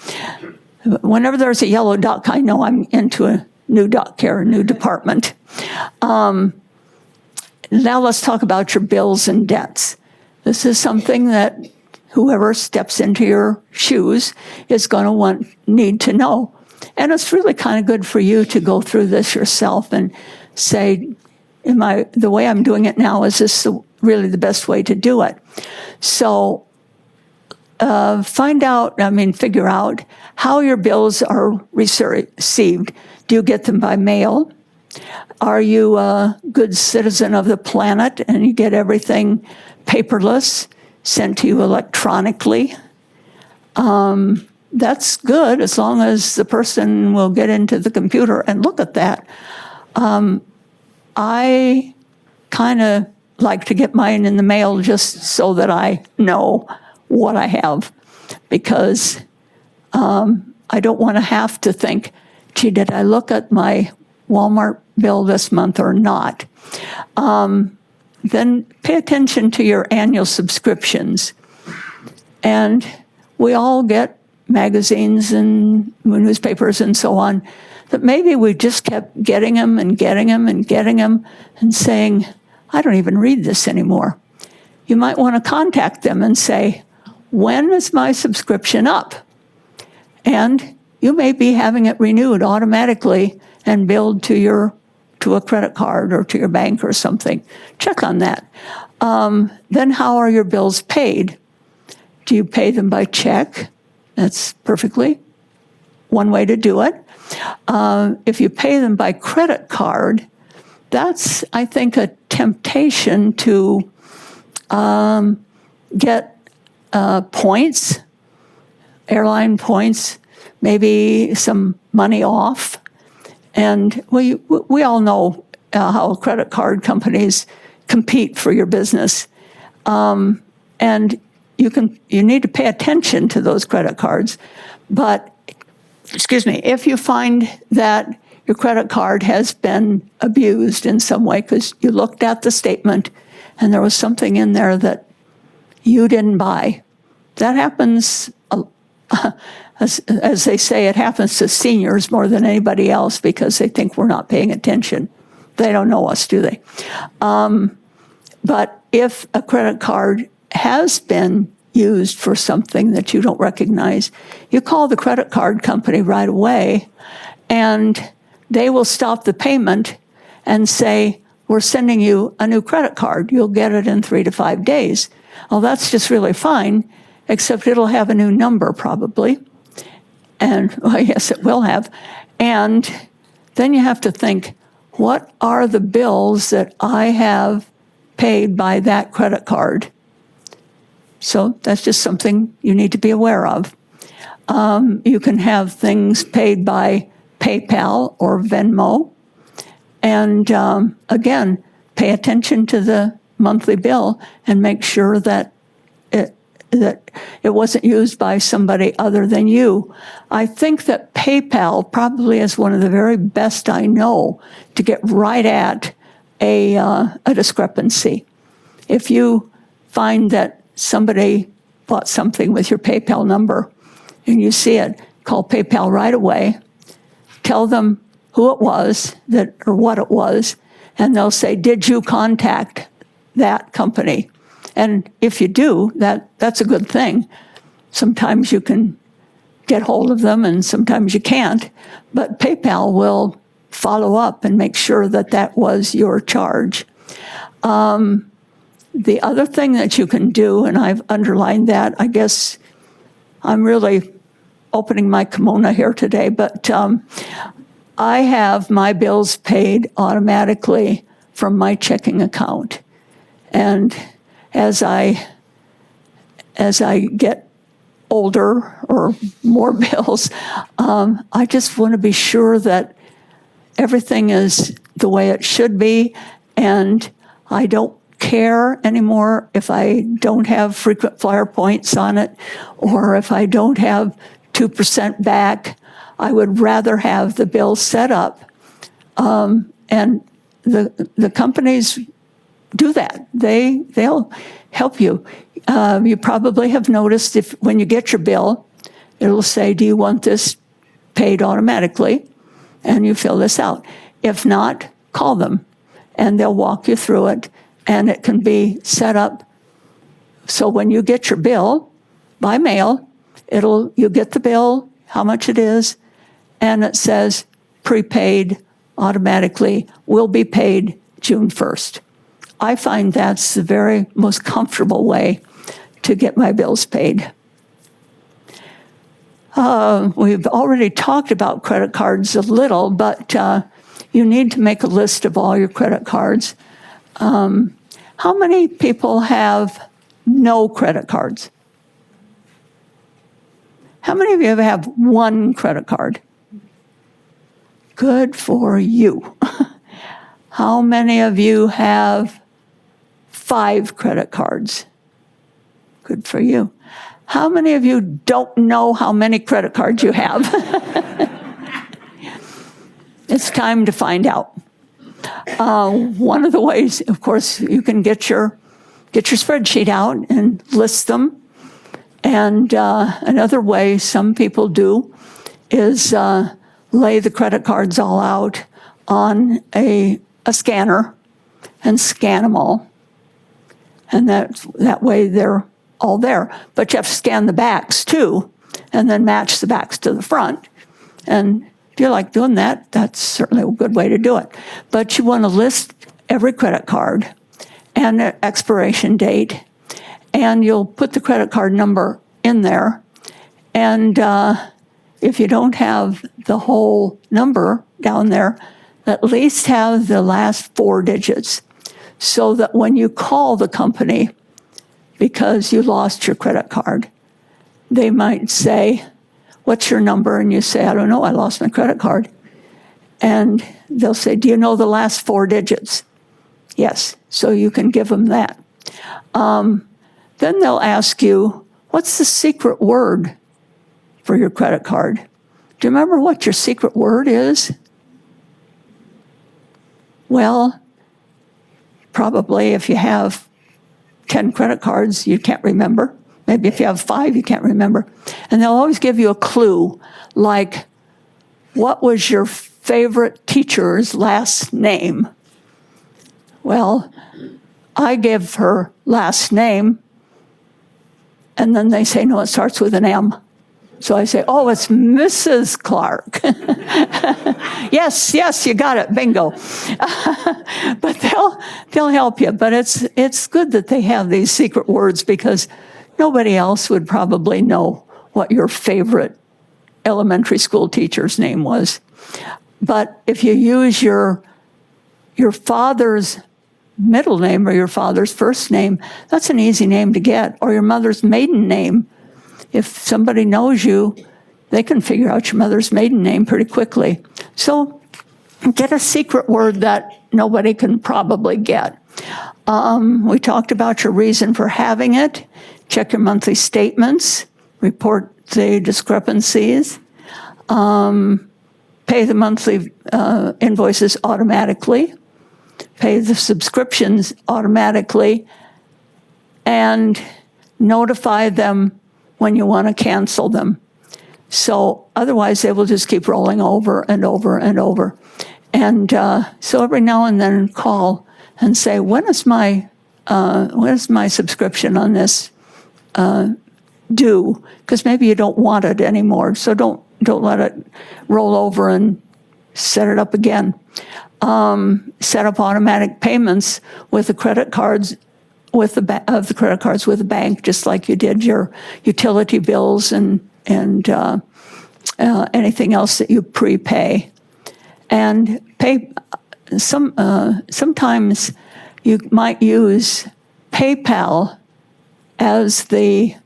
Whenever there's a yellow duck, I know I'm into a new duck here, a new department. Now let's talk about your bills and debts. This is something that whoever steps into your shoes is going to need to know. And it's really kind of good for you to go through this yourself and say, the way I'm doing it now, is this really the best way to do it? So figure out how your bills are received. Do you get them by mail? Are you a good citizen of the planet and you get everything paperless, sent to you electronically? That's good as long as the person will get into the computer and look at that. I kind of like to get mine in the mail just so that I know what I have, because I don't want to have to think, gee, did I look at my Walmart bill this month or not? Then pay attention to your annual subscriptions. And we all get magazines and newspapers and so on, that maybe we just kept getting them and getting them and getting them and saying, I don't even read this anymore. You might want to contact them and say, when is my subscription up? And you may be having it renewed automatically and billed to a credit card or to your bank or something. Check on that. Then how are your bills paid? Do you pay them by check? That's perfectly one way to do it. If you pay them by credit card, that's, I think, a temptation to get points, airline points, maybe some money off. And we all know how credit card companies compete for your business. And you need to pay attention to those credit cards. But, if you find that your credit card has been abused in some way because you looked at the statement and there was something in there that you didn't buy, that happens, as they say, it happens to seniors more than anybody else because they think we're not paying attention. They don't know us, do they? But if a credit card has been used for something that you don't recognize, you call the credit card company right away, and they will stop the payment and say, we're sending you a new credit card. You'll get it in 3 to 5 days. Well, that's just really fine, except it'll have a new number probably. And, well, yes, it will have. And then you have to think, what are the bills that I have paid by that credit card? So that's just something you need to be aware of. You can have things paid by PayPal or Venmo. And again, pay attention to the monthly bill and make sure that it wasn't used by somebody other than you. I think that PayPal probably is one of the very best I know to get right at a discrepancy. If you find that somebody bought something with your PayPal number and you see it, call PayPal right away, tell them who it was or what it was, and they'll say, did you contact that company? And if you do, that's a good thing. Sometimes you can get hold of them and sometimes you can't, but PayPal will follow up and make sure that that was your charge. The other thing that you can do, and I've underlined that, I guess I'm really opening my kimono here today, but I have my bills paid automatically from my checking account. And as I get older or more bills, I just want to be sure that everything is the way it should be, and I don't care anymore if I don't have frequent flyer points on it, or if I don't have 2% back. I would rather have the bill set up, and the companies do that. They'll help you. You probably have noticed if when you get your bill, it'll say, "Do you want this paid automatically?" And you fill this out. If not, call them, and they'll walk you through it, and it can be set up so when you get your bill by mail, you get the bill, how much it is, and it says prepaid automatically, will be paid June 1st. I find that's the very most comfortable way to get my bills paid. We've already talked about credit cards a little, but you need to make a list of all your credit cards. How many people have no credit cards? How many of you have one credit card? Good for you. How many of you have 5 credit cards? Good for you. How many of you don't know how many credit cards you have? It's time to find out. One of the ways, of course, you can get your spreadsheet out and list them. And another way some people do is lay the credit cards all out on a scanner and scan them all. And that way they're all there. But you have to scan the backs too, and then match the backs to the front. And if you like doing that, that's certainly a good way to do it. But you want to list every credit card and the expiration date, and you'll put the credit card number in there. And if you don't have the whole number down there, at least have the last 4 digits, so that when you call the company because you lost your credit card, they might say, "What's your number?" And you say, "I don't know, I lost my credit card." And they'll say, "Do you know the last 4 digits?" Yes, so you can give them that. Then they'll ask you, "What's the secret word for your credit card?" Do you remember what your secret word is? Well, probably if you have 10 credit cards, you can't remember. Maybe if you have 5, you can't remember. And they'll always give you a clue, like, what was your favorite teacher's last name? Well, I give her last name, and then they say, "No, it starts with an M." So I say, "Oh, it's Mrs. Clark." Yes, you got it, bingo. But they'll help you. But it's good that they have these secret words, because nobody else would probably know what your favorite elementary school teacher's name was. But if you use your father's middle name or your father's first name, that's an easy name to get, or your mother's maiden name. If somebody knows you, they can figure out your mother's maiden name pretty quickly. So get a secret word that nobody can probably get. We talked about your reason for having it. Check your monthly statements, report the discrepancies, pay the monthly invoices automatically, pay the subscriptions automatically, and notify them when you want to cancel them. So otherwise they will just keep rolling over and over and over. And so every now and then call and say, when is my subscription on this due? Because maybe you don't want it anymore. So don't let it roll over and set it up again. Set up automatic payments with the credit cards with the credit cards with the bank, just like you did your utility bills and anything else that you prepay. and pay. Sometimes you might use PayPal as the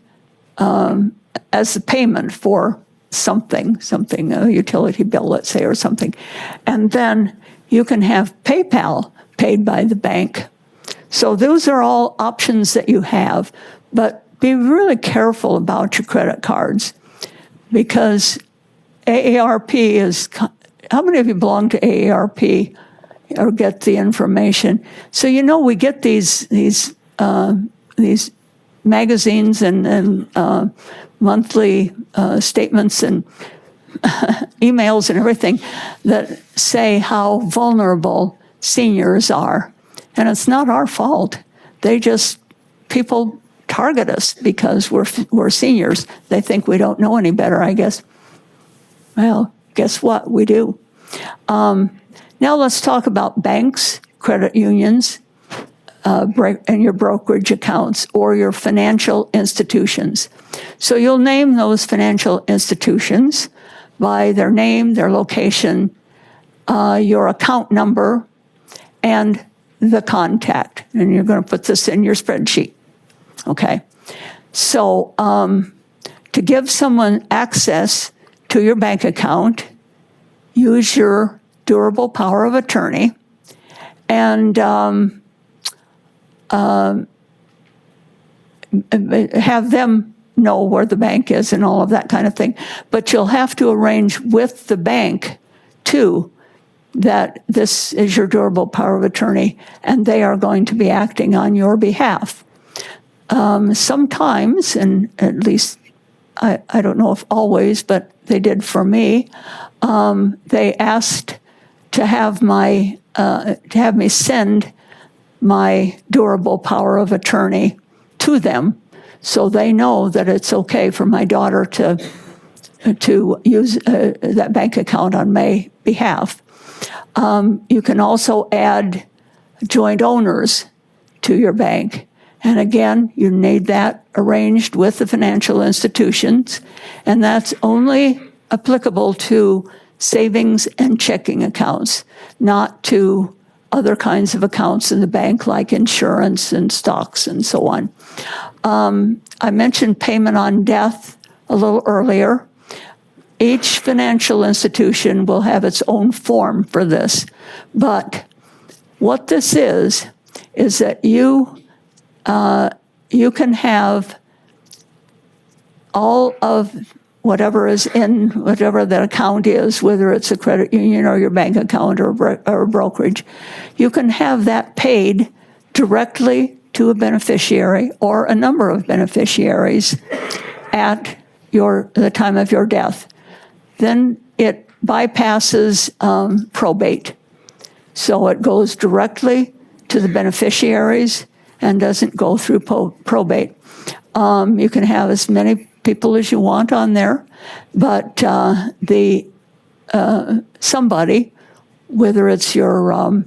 payment for something, a utility bill, let's say, or something. And then you can have PayPal paid by the bank. So those are all options that you have, but be really careful about your credit cards, because AARP is, how many of you belong to AARP or get the information? So we get these magazines and monthly statements and emails and everything that say how vulnerable seniors are. And it's not our fault. People target us because we're seniors. They think we don't know any better, I guess. Well, guess what? We do. Now let's talk about banks, credit unions, and your brokerage accounts or your financial institutions. So you'll name those financial institutions by their name, their location, your account number, and the contact. And you're going to put this in your spreadsheet. Okay. So to give someone access to your bank account, use your durable power of attorney, and have them know where the bank is and all of that kind of thing. But you'll have to arrange with the bank, too, that this is your durable power of attorney, and they are going to be acting on your behalf. Sometimes, and at least I don't know if always, but they did for me, they asked to have me send my durable power of attorney to them, so they know that it's okay for my daughter to use that bank account on my behalf. You can also add joint owners to your bank. And again, you need that arranged with the financial institutions, and that's only applicable to savings and checking accounts, not to other kinds of accounts in the bank like insurance and stocks and so on. I mentioned payment on death a little earlier. Each financial institution will have its own form for this, but what this is that you can have all of whatever is in whatever that account is, whether it's a credit union or your bank account or a brokerage, you can have that paid directly to a beneficiary or a number of beneficiaries at the time of your death. Then it bypasses probate. So it goes directly to the beneficiaries and doesn't go through probate. You can have as many people as you want on there, but somebody, whether it's your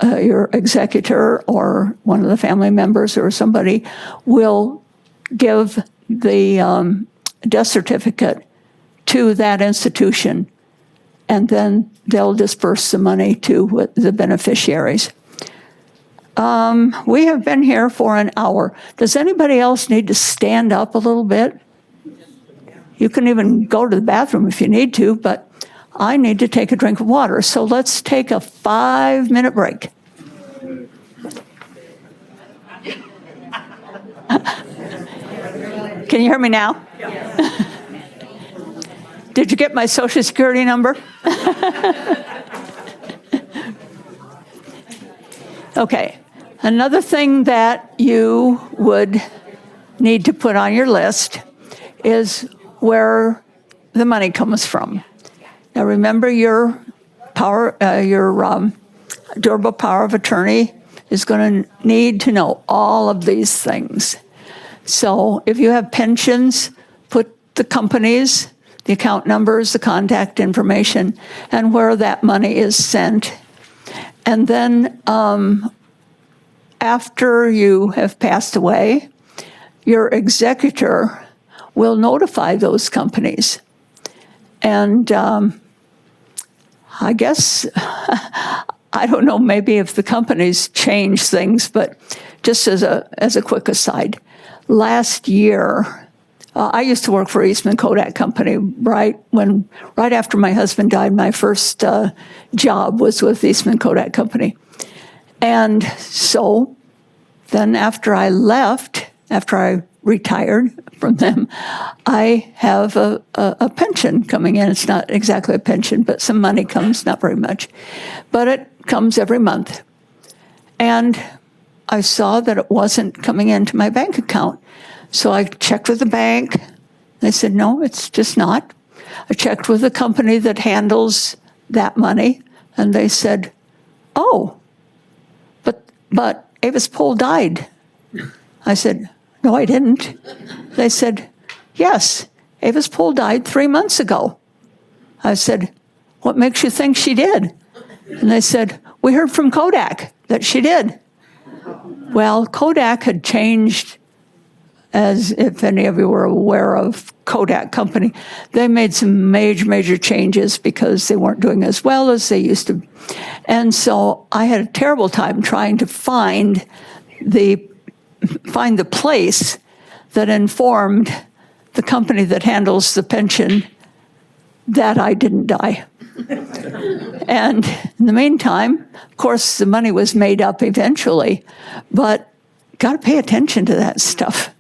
executor or one of the family members or somebody, will give the death certificate to that institution, and then they'll disperse the money to the beneficiaries. We have been here for an hour. Does anybody else need to stand up a little bit? You can even go to the bathroom if you need to, but I need to take a drink of water. So let's take a 5-minute break. Can you hear me now? Yes. Did you get my Social Security number? Okay. Another thing that you would need to put on your list is where the money comes from. Now remember, your durable power of attorney is going to need to know all of these things. So if you have pensions, put the companies, the account numbers, the contact information, and where that money is sent. And then after you have passed away, your executor will notify those companies. And I guess, I don't know, maybe if the companies change things, but just as a quick aside, last year, I used to work for Eastman Kodak Company right after my husband died. My first job was with Eastman Kodak Company. And so then after I retired from them, I have a pension coming in. It's not exactly a pension, but some money comes, not very much, but it comes every month. And I saw that it wasn't coming into my bank account. So I checked with the bank. They said, no, it's just not. I checked with the company that handles that money, and they said, oh, but Avis Pohl died. I said, no, I didn't. They said, yes, Avis Pohl died 3 months ago. I said, what makes you think she did? And they said, we heard from Kodak that she did. Well, Kodak had changed, as if any of you were aware of Kodak Company, they made some major changes because they weren't doing as well as they used to. And so I had a terrible time trying to find the place that informed the company that handles the pension that I didn't die. And in the meantime, of course, the money was made up eventually, but got to pay attention to that stuff.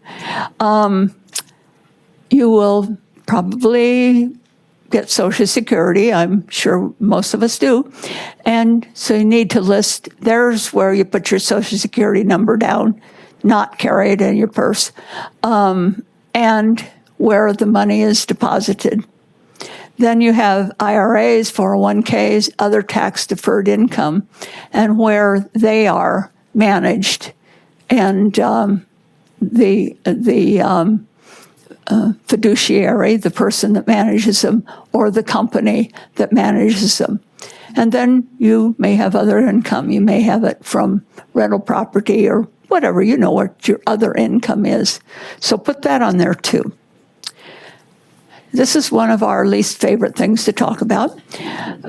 You will probably get Social Security. I'm sure most of us do. And so you need to list, there's where you put your Social Security number down, not carry it in your purse, and where the money is deposited. Then you have IRAs, 401ks, other tax-deferred income, and where they are managed. And the fiduciary, the person that manages them, or the company that manages them. And then you may have other income. You may have it from rental property or whatever, you know what your other income is. So put that on there too. This is one of our least favorite things to talk about,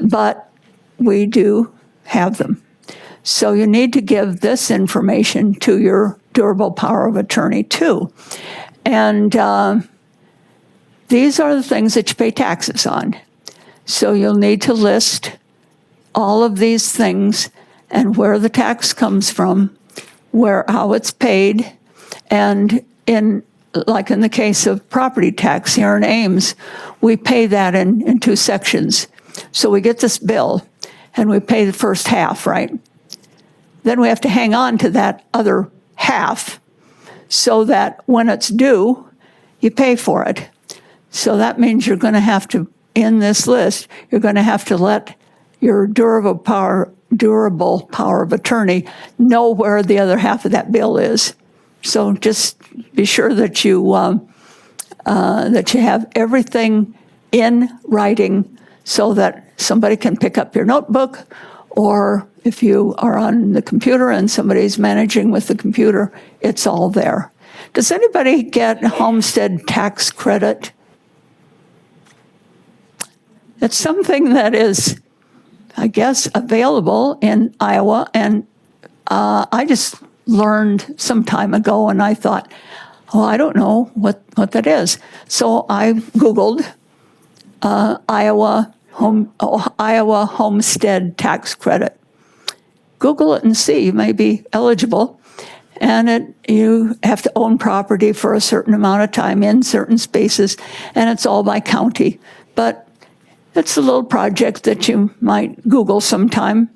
but we do have them. So you need to give this information to your durable power of attorney too. And these are the things that you pay taxes on. So you'll need to list all of these things and where the tax comes from, how it's paid, and like in the case of property tax here in Ames, we pay that in two sections. So we get this bill, and we pay the first half, right? Then we have to hang on to that other half so that when it's due, you pay for it. So that means you're going to have to, in this list, you're going to have to let your durable power of attorney know where the other half of that bill is. So just be sure that you have everything in writing so that somebody can pick up your notebook, or if you are on the computer and somebody's managing with the computer, it's all there. Does anybody get homestead tax credit? It's something that is, I guess, available in Iowa, and I just learned some time ago, and I thought, oh, I don't know what that is. So I Googled Iowa homestead tax credit. Google it and see, you may be eligible. And you have to own property for a certain amount of time in certain spaces, and it's all by county. But it's a little project that you might Google sometime.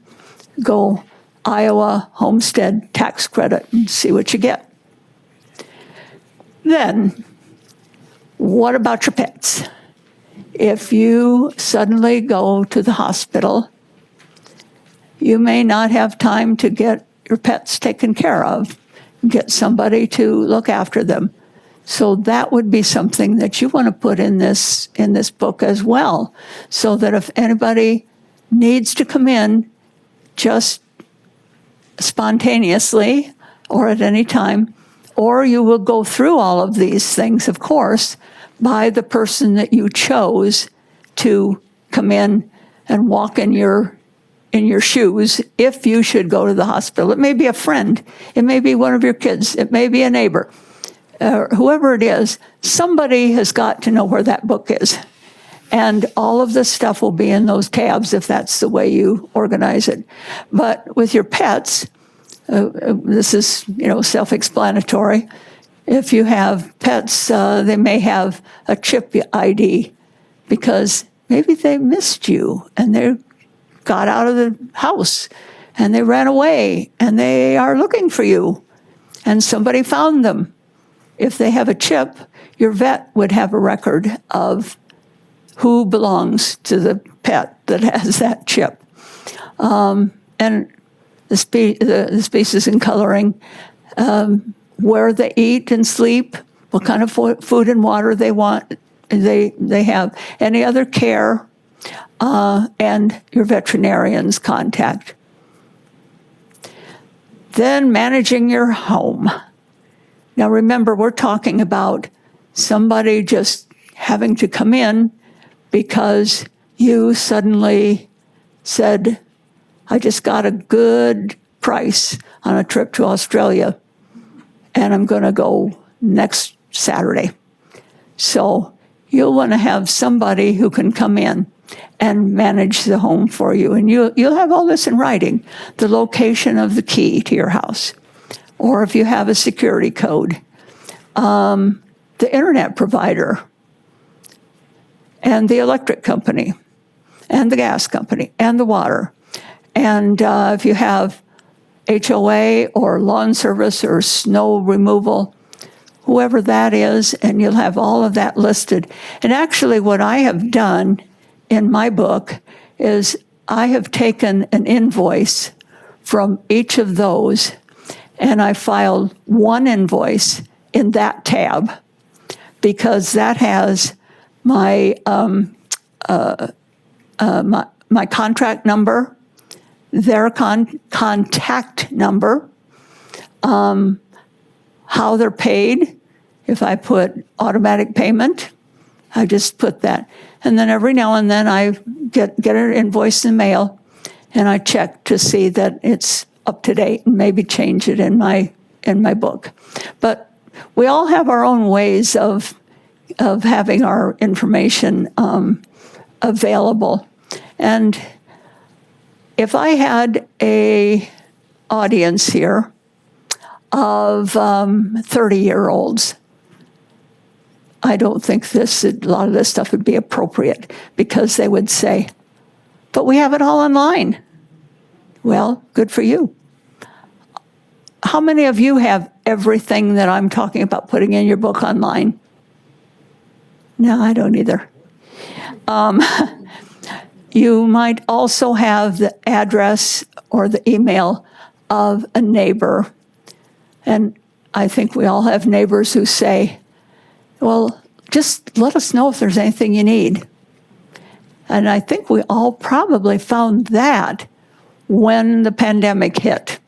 Go Iowa homestead tax credit and see what you get. Then, what about your pets? If you suddenly go to the hospital, you may not have time to get your pets taken care of, get somebody to look after them. So that would be something that you want to put in this book as well, so that if anybody needs to come in just spontaneously or at any time, or you will go through all of these things, of course, by the person that you chose to come in and walk in your shoes if you should go to the hospital. It may be a friend. It may be one of your kids. It may be a neighbor. Whoever it is, somebody has got to know where that book is. And all of this stuff will be in those tabs if that's the way you organize it. But with your pets, this is, self-explanatory. If you have pets, they may have a chip ID because maybe they missed you and they got out of the house and they ran away and they are looking for you and somebody found them. If they have a chip, your vet would have a record of who belongs to the pet that has that chip. And the species and coloring, where they eat and sleep, what kind of food and water they want, they have, any other care, and your veterinarian's contact. Then managing your home. Now remember, we're talking about somebody just having to come in because you suddenly said, I just got a good price on a trip to Australia and I'm going to go next Saturday. So you'll want to have somebody who can come in and manage the home for you. And you'll have all this in writing, the location of the key to your house, or if you have a security code, the internet provider, and the electric company, and the gas company, and the water. And if you have HOA or lawn service or snow removal, whoever that is, and you'll have all of that listed. And actually what I have done in my book is I have taken an invoice from each of those and I filed one invoice in that tab because that has my my contract number, their contact number, how they're paid. If I put automatic payment, I just put that. And then every now and then I get an invoice in the mail and I check to see that it's up to date and maybe change it in my book. But we all have our own ways of having our information available. And if I had a audience here of 30-year-olds, I don't think a lot of this stuff would be appropriate because they would say, but we have it all online. Well, good for you. How many of you have everything that I'm talking about putting in your book online? No, I don't either. You might also have the address or the email of a neighbor. And I think we all have neighbors who say, well, just let us know if there's anything you need. And I think we all probably found that when the pandemic hit.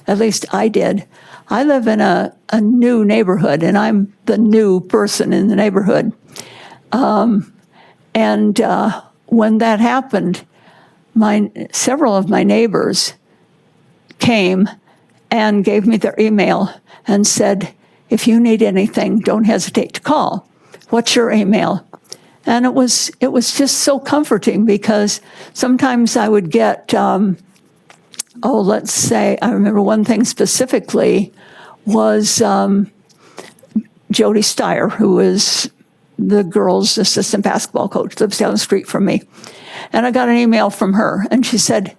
At least I did. I live in a new neighborhood, and I'm the new person in the neighborhood. When that happened, several of my neighbors came and gave me their email and said, if you need anything, don't hesitate to call. What's your email? And it was just so comforting because sometimes I would get, let's say, I remember one thing specifically was Jody Steyer, who is the girls' assistant basketball coach, lives down the street from me. And I got an email from her, and she said,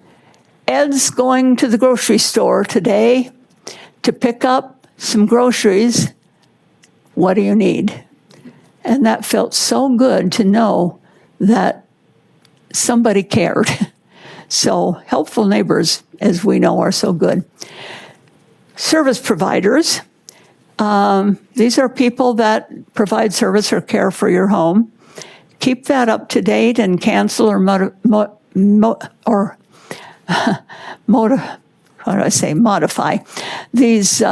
Ed's going to the grocery store today to pick up some groceries. What do you need? And that felt so good to know that somebody cared. So helpful neighbors, as we know, are so good. Service providers. These are people that provide service or care for your home. Keep that up to date and cancel or modify these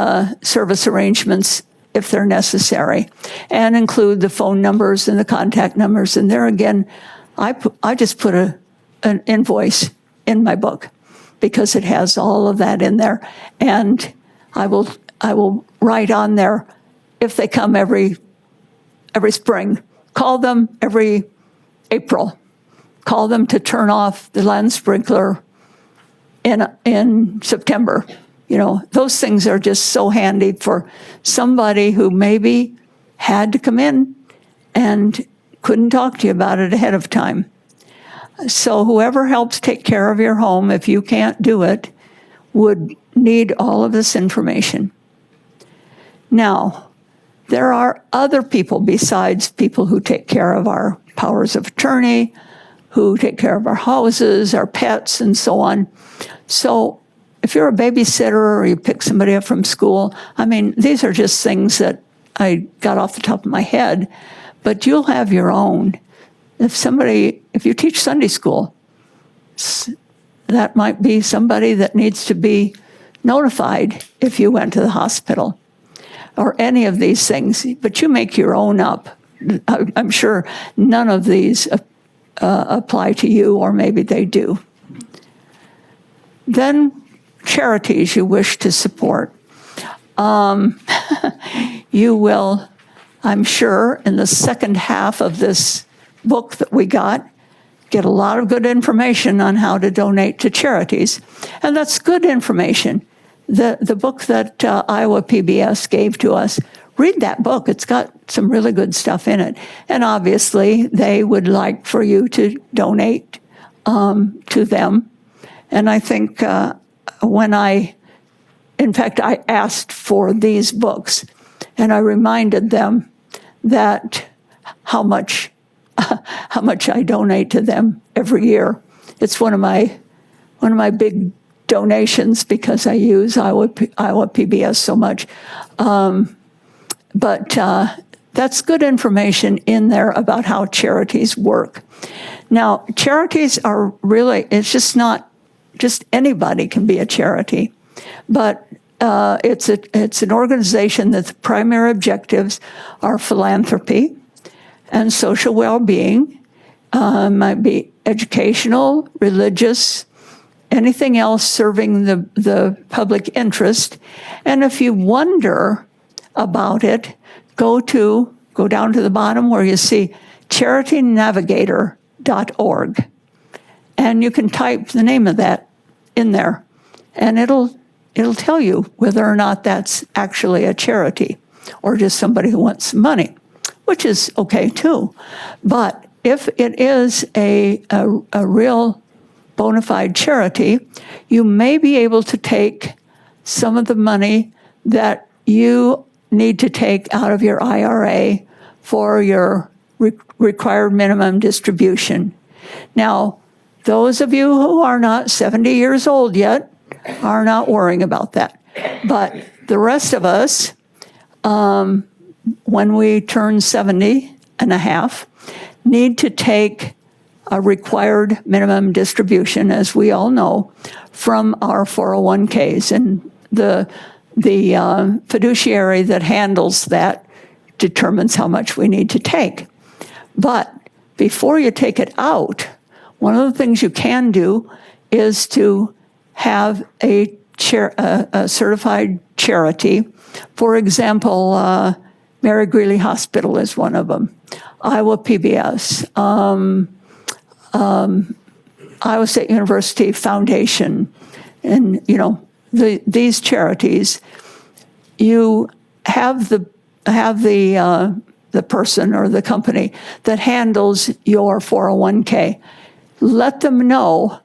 service arrangements if they're necessary, and include the phone numbers and the contact numbers. And there again, I just put a an invoice in my book because it has all of that in there. And I will write on there if they come every spring. Call them every April. Call them to turn off the land sprinkler in September. You know, those things are just so handy for somebody who maybe had to come in and couldn't talk to you about it ahead of time. So whoever helps take care of your home, if you can't do it, would need all of this information. Now, there are other people besides people who take care of our powers of attorney, who take care of our houses, our pets, and so on. So if you're a babysitter or you pick somebody up from school, I mean, these are just things that I got off the top of my head, but you'll have your own. If you teach Sunday school, that might be somebody that needs to be notified if you went to the hospital or any of these things, but you make your own up. I'm sure none of these apply to you, or maybe they do. Then charities you wish to support. You will, I'm sure, in the second half of this book that we got, get a lot of good information on how to donate to charities. And that's good information. The book that Iowa PBS gave to us, read that book. It's got some really good stuff in it. And obviously, they would like for you to donate to them. And I think I asked for these books, and I reminded them that how much I donate to them every year. It's one of my big donations because I use Iowa PBS so much. But that's good information in there about how charities work. Now, charities are really, it's just not, just anybody can be a charity, but it's an organization that the primary objectives are philanthropy and social well-being, might be educational, religious, anything else serving the public interest. And if you wonder about it, go down to the bottom where you see charitynavigator.org. And you can type the name of that in there, and it'll tell you whether or not that's actually a charity or just somebody who wants money, which is okay too. But if it is a real bona fide charity, you may be able to take some of the money that you need to take out of your IRA for your required minimum distribution. Now, those of you who are not 70 years old yet are not worrying about that. But the rest of us, when we turn 70 and a half, need to take a required minimum distribution, as we all know, from our 401ks. And the fiduciary that handles that determines how much we need to take. But before you take it out, one of the things you can do is to have a certified charity. For example, Mary Greeley Hospital is one of them. Iowa PBS, Iowa State University Foundation, and these charities. You have the person or the company that handles your 401k. Let them know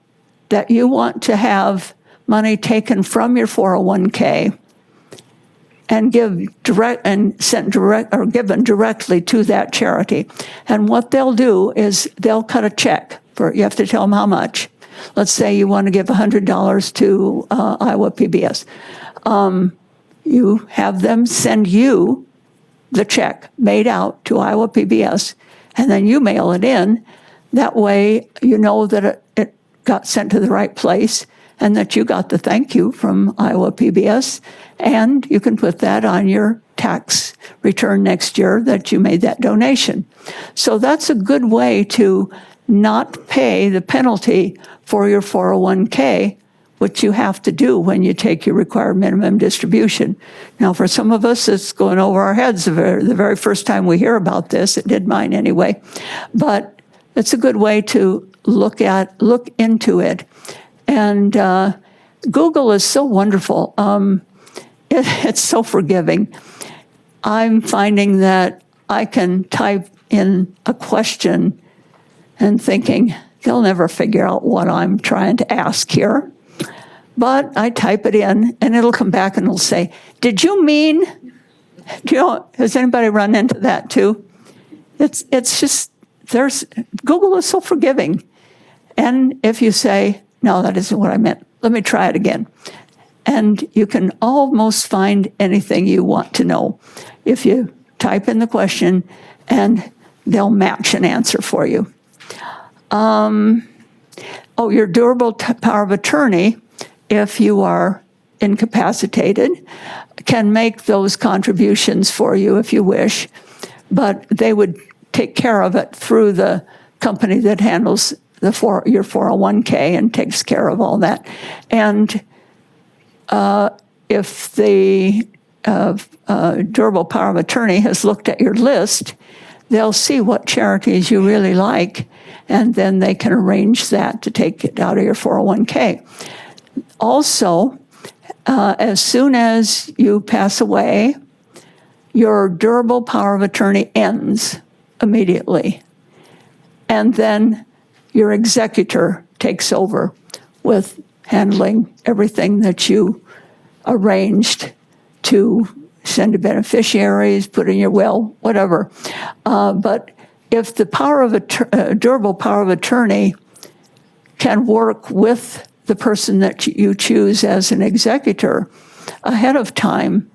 that you want to have money taken from your 401k and given directly to that charity. And what they'll do is they'll cut a check for, you have to tell them how much. Let's say you want to give $100 to Iowa PBS. You have them send you the check made out to Iowa PBS, and then you mail it in. That way you know that it got sent to the right place and that you got the thank you from Iowa PBS, and you can put that on your tax return next year that you made that donation. So that's a good way to not pay the penalty for your 401k, which you have to do when you take your required minimum distribution. Now, for some of us, it's going over our heads the very first time we hear about this. It did mine anyway. But it's a good way to look into it. And Google is so wonderful. It's so forgiving. I'm finding that I can type in a question and thinking, they'll never figure out what I'm trying to ask here. But I type it in, and it'll come back and it'll say, did you mean? Has anybody run into that too? It's just, Google is so forgiving. And if you say, no, that isn't what I meant, let me try it again. And you can almost find anything you want to know if you type in the question, and they'll match an answer for you. Your durable power of attorney, if you are incapacitated, can make those contributions for you if you wish, but they would take care of it through the company that handles your 401k and takes care of all that. And if the durable power of attorney has looked at your list, they'll see what charities you really like, and then they can arrange that to take it out of your 401k. Also, as soon as you pass away, your durable power of attorney ends immediately. And then your executor takes over with handling everything that you arranged to send to beneficiaries, put in your will, whatever. But if the durable power of attorney can work with the person that you choose as an executor ahead of time,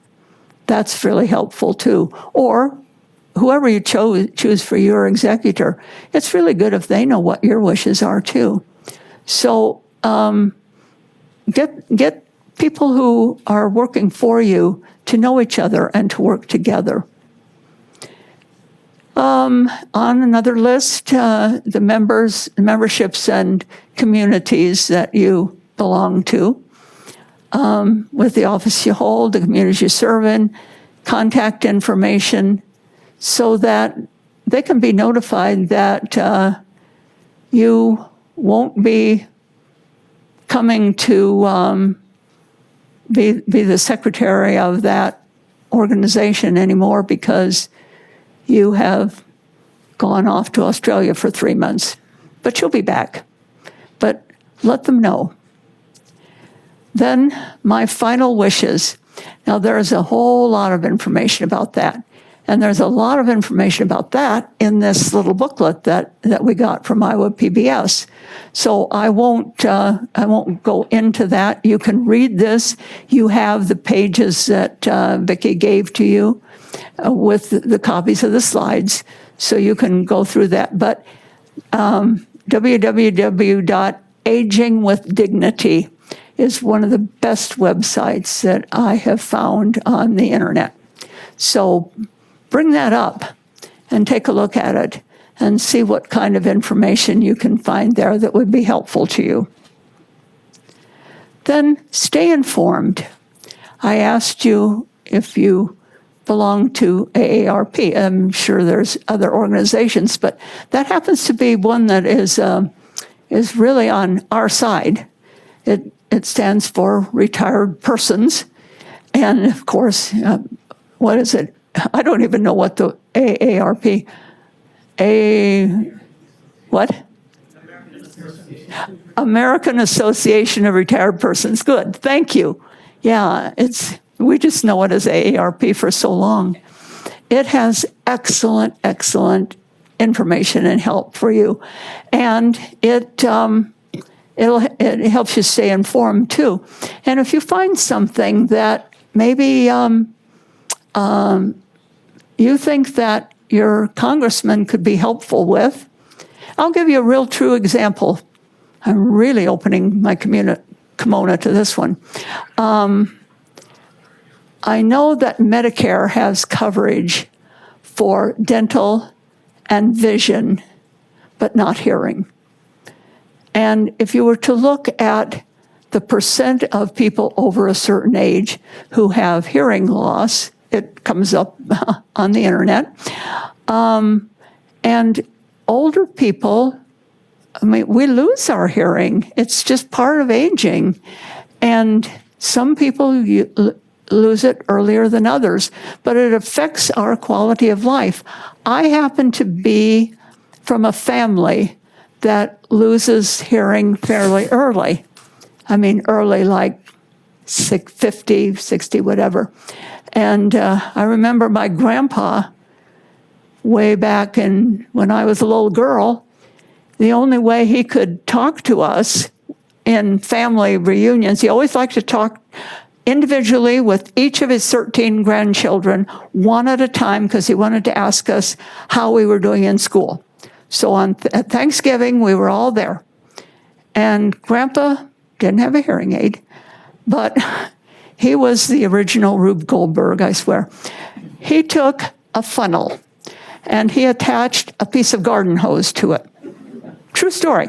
that's really helpful too. Or whoever you choose for your executor, it's really good if they know what your wishes are too. So get people who are working for you to know each other and to work together. On another list, the memberships and communities that you belong to, with the office you hold, the communities you serve in, contact information, so that they can be notified that you won't be coming to be the secretary of that organization anymore because you have gone off to Australia for 3 months. But you'll be back. But let them know. Then my final wishes. Now there's a whole lot of information about that. And there's a lot of information about that in this little booklet that we got from Iowa PBS. So I won't go into that. You can read this. You have the pages that Vicki gave to you with the copies of the slides, so you can go through that. But www.agingwithdignity is one of the best websites that I have found on the internet. So bring that up and take a look at it and see what kind of information you can find there that would be helpful to you. Then stay informed. I asked you if you belong to AARP. I'm sure there's other organizations, but that happens to be one that is really on our side. It stands for Retired Persons. And of course, what is it? I don't even know what the AARP, what? American Association of Retired Persons. Good, thank you. Yeah, we just know it as AARP for so long. It has excellent, excellent information and help for you. And it helps you stay informed too. And if you find something that maybe you think that your congressman could be helpful with, I'll give you a real true example. I'm really opening my kimono to this one. I know that Medicare has coverage for dental and vision, but not hearing. And if you were to look at the percent of people over a certain age who have hearing loss, it comes up on the internet. And older people, I mean, we lose our hearing. It's just part of aging. And some people lose it earlier than others, but it affects our quality of life. I happen to be from a family that loses hearing fairly early. I mean, early, like 50, 60, whatever. And I remember my grandpa, way back when I was a little girl, the only way he could talk to us in family reunions, he always liked to talk individually with each of his 13 grandchildren, one at a time, because he wanted to ask us how we were doing in school. So at Thanksgiving, we were all there. And Grandpa didn't have a hearing aid, but he was the original Rube Goldberg, I swear. He took a funnel and he attached a piece of garden hose to it. True story.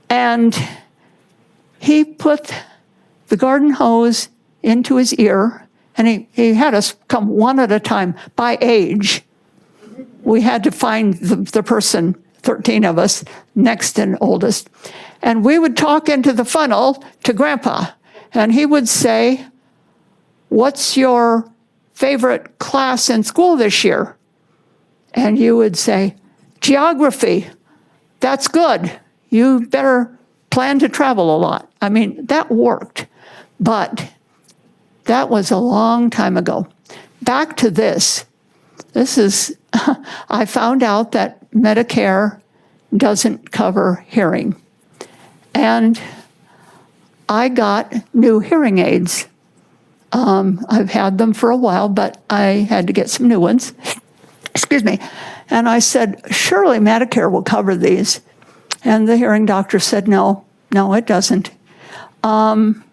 And he put the garden hose into his ear, and he had us come one at a time by age. We had to find the person, 13 of us, next and oldest. And we would talk into the funnel to Grandpa, and he would say, "What's your favorite class in school this year?" And you would say, "Geography. That's good. You better plan to travel a lot." I mean, that worked, but that was a long time ago. Back to this. This is, I found out that Medicare doesn't cover hearing. And I got new hearing aids. I've had them for a while, but I had to get some new ones. Excuse me. And I said, surely Medicare will cover these. And the hearing doctor said, no, it doesn't. And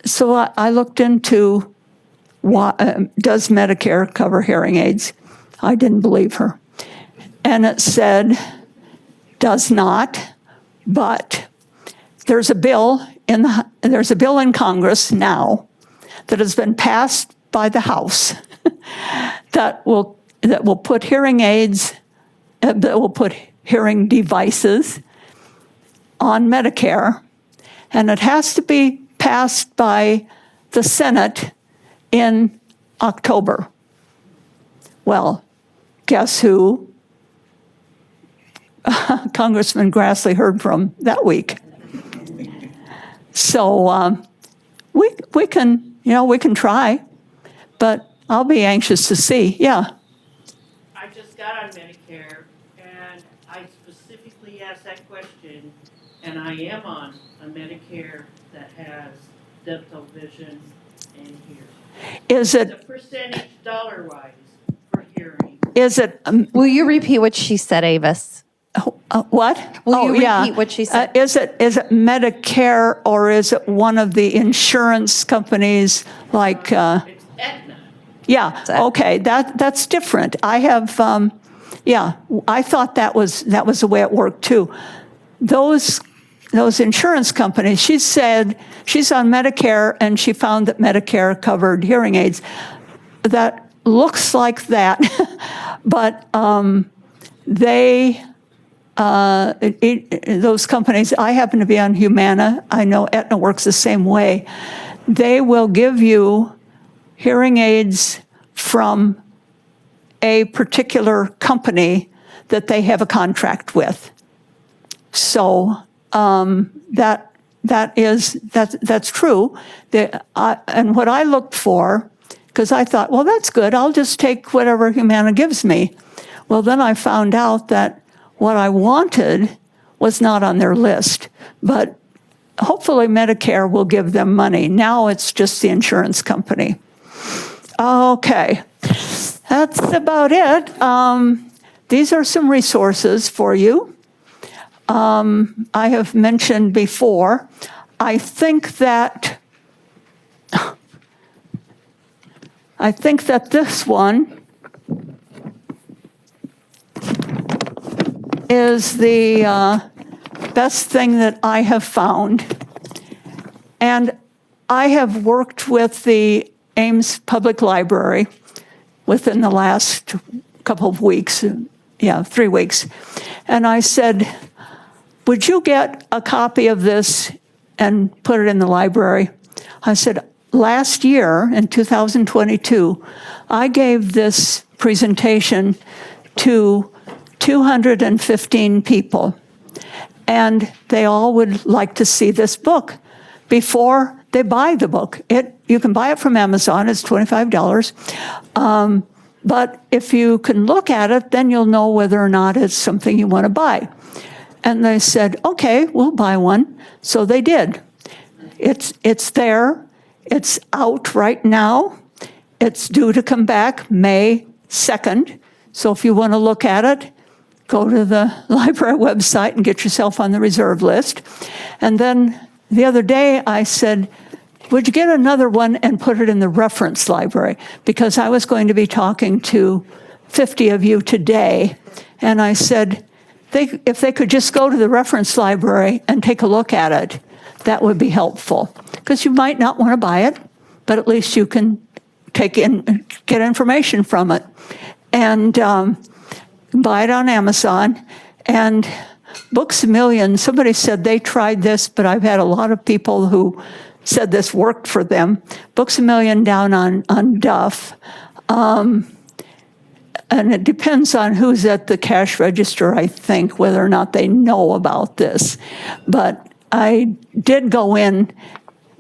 so I looked into does Medicare cover hearing aids? I didn't believe her. And it said, does not, but there's a bill in Congress now that has been passed by the House that will put hearing aids, that will put hearing devices on Medicare, and it has to be passed by the Senate in October. Well, guess who Congressman Grassley heard from that week? So we can try, but I'll be anxious to see. Yeah. I just got on Medicare, and I specifically asked that question, and I am on a Medicare that has dental, vision, and hearing. Is it? The percentage dollar-wise for hearing. Is it? Will you repeat what she said, Avis? What? Will you repeat what she said? Is it Medicare, or is it one of the insurance companies like? It's Aetna. Yeah. Okay. That's different. I have. I thought that was the way it worked too. Those insurance companies. She said she's on Medicare, and she found that Medicare covered hearing aids. That looks like that, but they. Those companies, I happen to be on Humana. I know Aetna works the same way. They will give you hearing aids from a particular company that they have a contract with. So that's true. And what I looked for, because I thought, well, that's good. I'll just take whatever Humana gives me. Well, then I found out that what I wanted was not on their list, but hopefully Medicare will give them money. Now it's just the insurance company. Okay, that's about it. These are some resources for you. I have mentioned before, I think that this one is the best thing that I have found. And I have worked with the Ames Public Library within the last couple of weeks, 3 weeks. And I said, would you get a copy of this and put it in the library? I said, last year, in 2022, I gave this presentation to 215 people, and they all would like to see this book before they buy the book. You can buy it from Amazon, it's $25. But if you can look at it, then you'll know whether or not it's something you want to buy. And they said, okay, we'll buy one. So they did. It's there. It's out right now. It's due to come back May 2nd. So if you want to look at it, go to the library website and get yourself on the reserve list. And then the other day I said, would you get another one and put it in the reference library? Because I was going to be talking to 50 of you today. And I said, if they could just go to the reference library and take a look at it, that would be helpful. Because you might not want to buy it, but at least you can get information from it. And buy it on Amazon. And Books A Million, somebody said they tried this, but I've had a lot of people who said this worked for them. Books A Million down on Duff. And it depends on who's at the cash register, I think, whether or not they know about this. But I did go in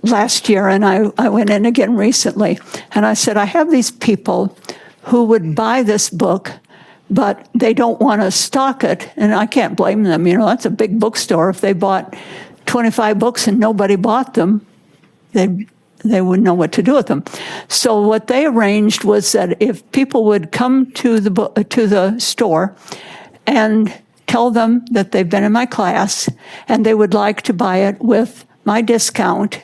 last year, and I went in again recently, and I said, I have these people who would buy this book, but they don't want to stock it, and I can't blame them. You know, that's a big bookstore. If they bought 25 books and nobody bought them, they wouldn't know what to do with them. So what they arranged was that if people would come to the store and tell them that they've been in my class and they would like to buy it with my discount,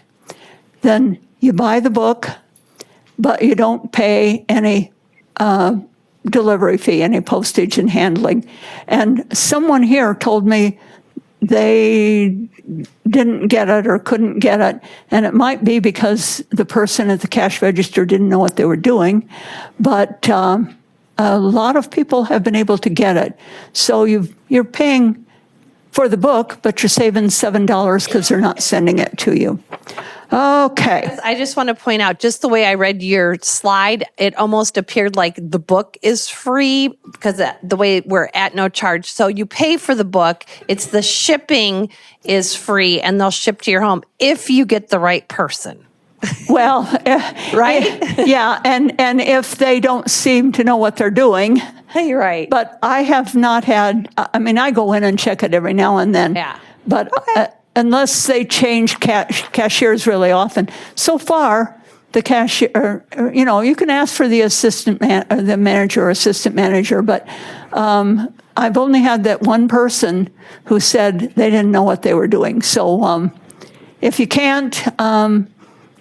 then you buy the book, but you don't pay any delivery fee, any postage and handling. And someone here told me they didn't get it or couldn't get it, and it might be because the person at the cash register didn't know what they were doing, but a lot of people have been able to get it. So you're paying for the book, but you're saving $7 because they're not sending it to you. Okay. I just want to point out, just the way I read your slide, it almost appeared like the book is free because the way we're at no charge. So you pay for the book, it's the shipping is free, and they'll ship to your home if you get the right person. Well, right? Yeah, and if they don't seem to know what they're doing. You're right. But I have not had, I go in and check it every now and then. Yeah. But unless they change cashiers really often. So far, the cashier, you can ask for the the manager or assistant manager, but I've only had that one person who said they didn't know what they were doing. So if you can't,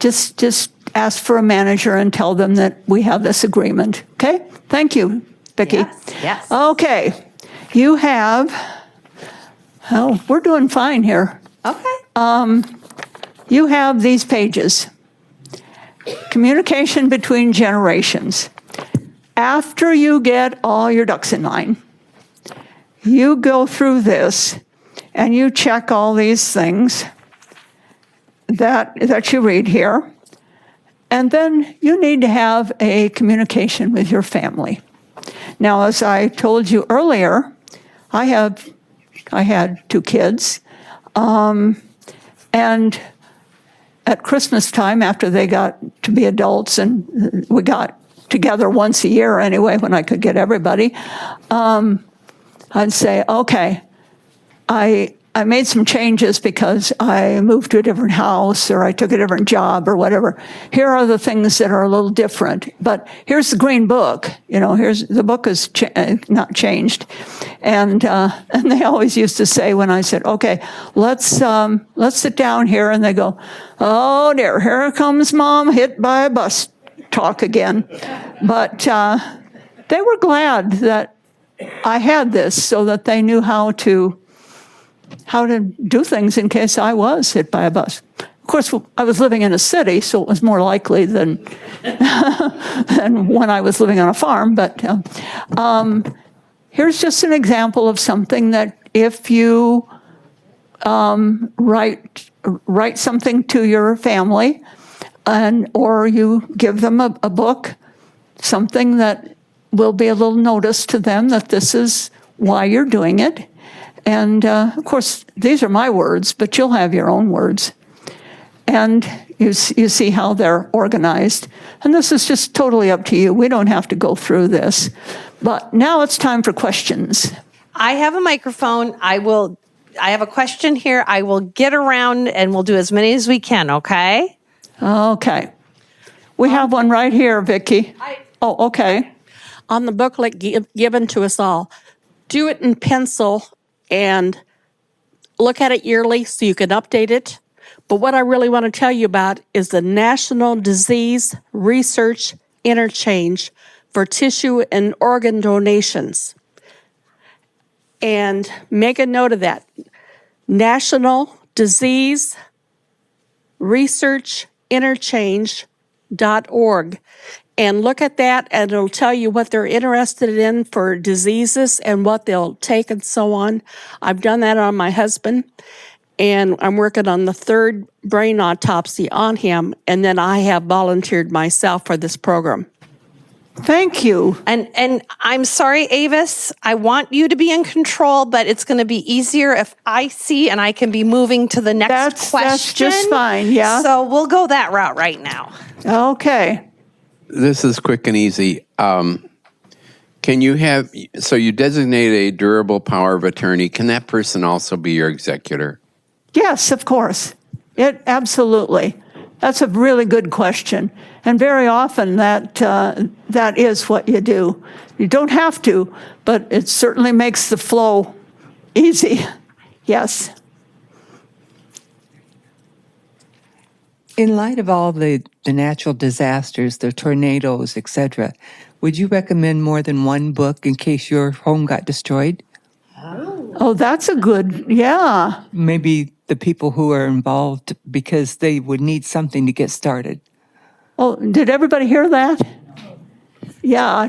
just ask for a manager and tell them that we have this agreement. Okay? Thank you, Vicki. Yes. Okay. You have, we're doing fine here. Okay. You have these pages. Communication between generations. After you get all your ducks in line, you go through this and you check all these things that you read here. And then you need to have a communication with your family. Now, as I told you earlier, I had 2 kids. And at Christmas time, after they got to be adults, and we got together once a year anyway, when I could get everybody, I'd say, okay, I made some changes because I moved to a different house or I took a different job or whatever. Here are the things that are a little different. But here's the green book. Here's the book is not changed. And they always used to say when I said, okay, let's sit down here. And they go, oh dear, here comes Mom hit by a bus talk again. But they were glad that I had this so that they knew how to do things in case I was hit by a bus. Of course, I was living in a city, so it was more likely than than when I was living on a farm. But here's just an example of something that if you write something to your family, or you give them a book, something that will be a little notice to them that this is why you're doing it. And of course, these are my words, but you'll have your own words. And you see how they're organized. And this is just totally up to you. We don't have to go through this. But now it's time for questions. I have a microphone. I have a question here. I will get around and we'll do as many as we can, okay? Okay. We have one right here, Vicki. Oh, okay. On the booklet given to us all, do it in pencil and look at it yearly so you can update it. But what I really want to tell you about is the National Disease Research Interchange for Tissue and Organ Donations. And make a note of that. National Disease Research Interchange.org. And look at that, and it'll tell you what they're interested in for diseases and what they'll take and so on. I've done that on my husband, and I'm working on the 3rd brain autopsy on him, and then I have volunteered myself for this program. Thank you. And I'm sorry, Avis, I want you to be in control, but it's going to be easier if I see and I can be moving to the next question. That's just fine, yeah. So we'll go that route right now. Okay. This is quick and easy. Can you have, so you designate a durable power of attorney. Can that person also be your executor? Yes, of course. Absolutely. That's a really good question. And very often that is what you do. You don't have to, but it certainly makes the flow easy. Yes. In light of all the natural disasters, the tornadoes, etc., would you recommend more than one book in case your home got destroyed? Oh, that's a good, yeah. Maybe the people who are involved, because they would need something to get started. Oh, did everybody hear that? Yeah,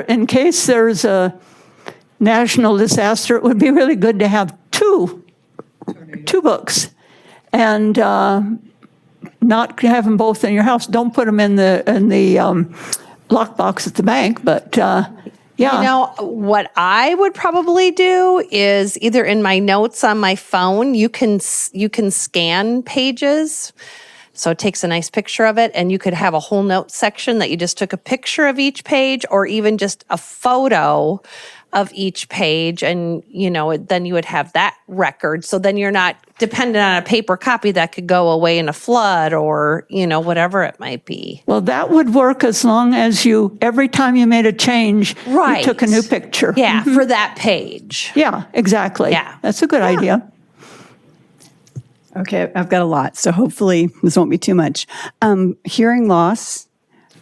in case there's a national disaster, it would be really good to have two books. And not have them both in your house. Don't put them in the lockbox at the bank, but yeah. You know, what I would probably do is either in my notes on my phone, you can scan pages. So it takes a nice picture of it, and you could have a whole note section that you just took a picture of each page, or even just a photo of each page, and then you would have that record. So then you're not dependent on a paper copy that could go away in a flood or whatever it might be. Well, that would work as long as every time you made a change, right, you took a new picture. Yeah, for that page. Yeah, exactly. Yeah, that's a good idea. Okay, I've got a lot, so hopefully this won't be too much. Hearing loss,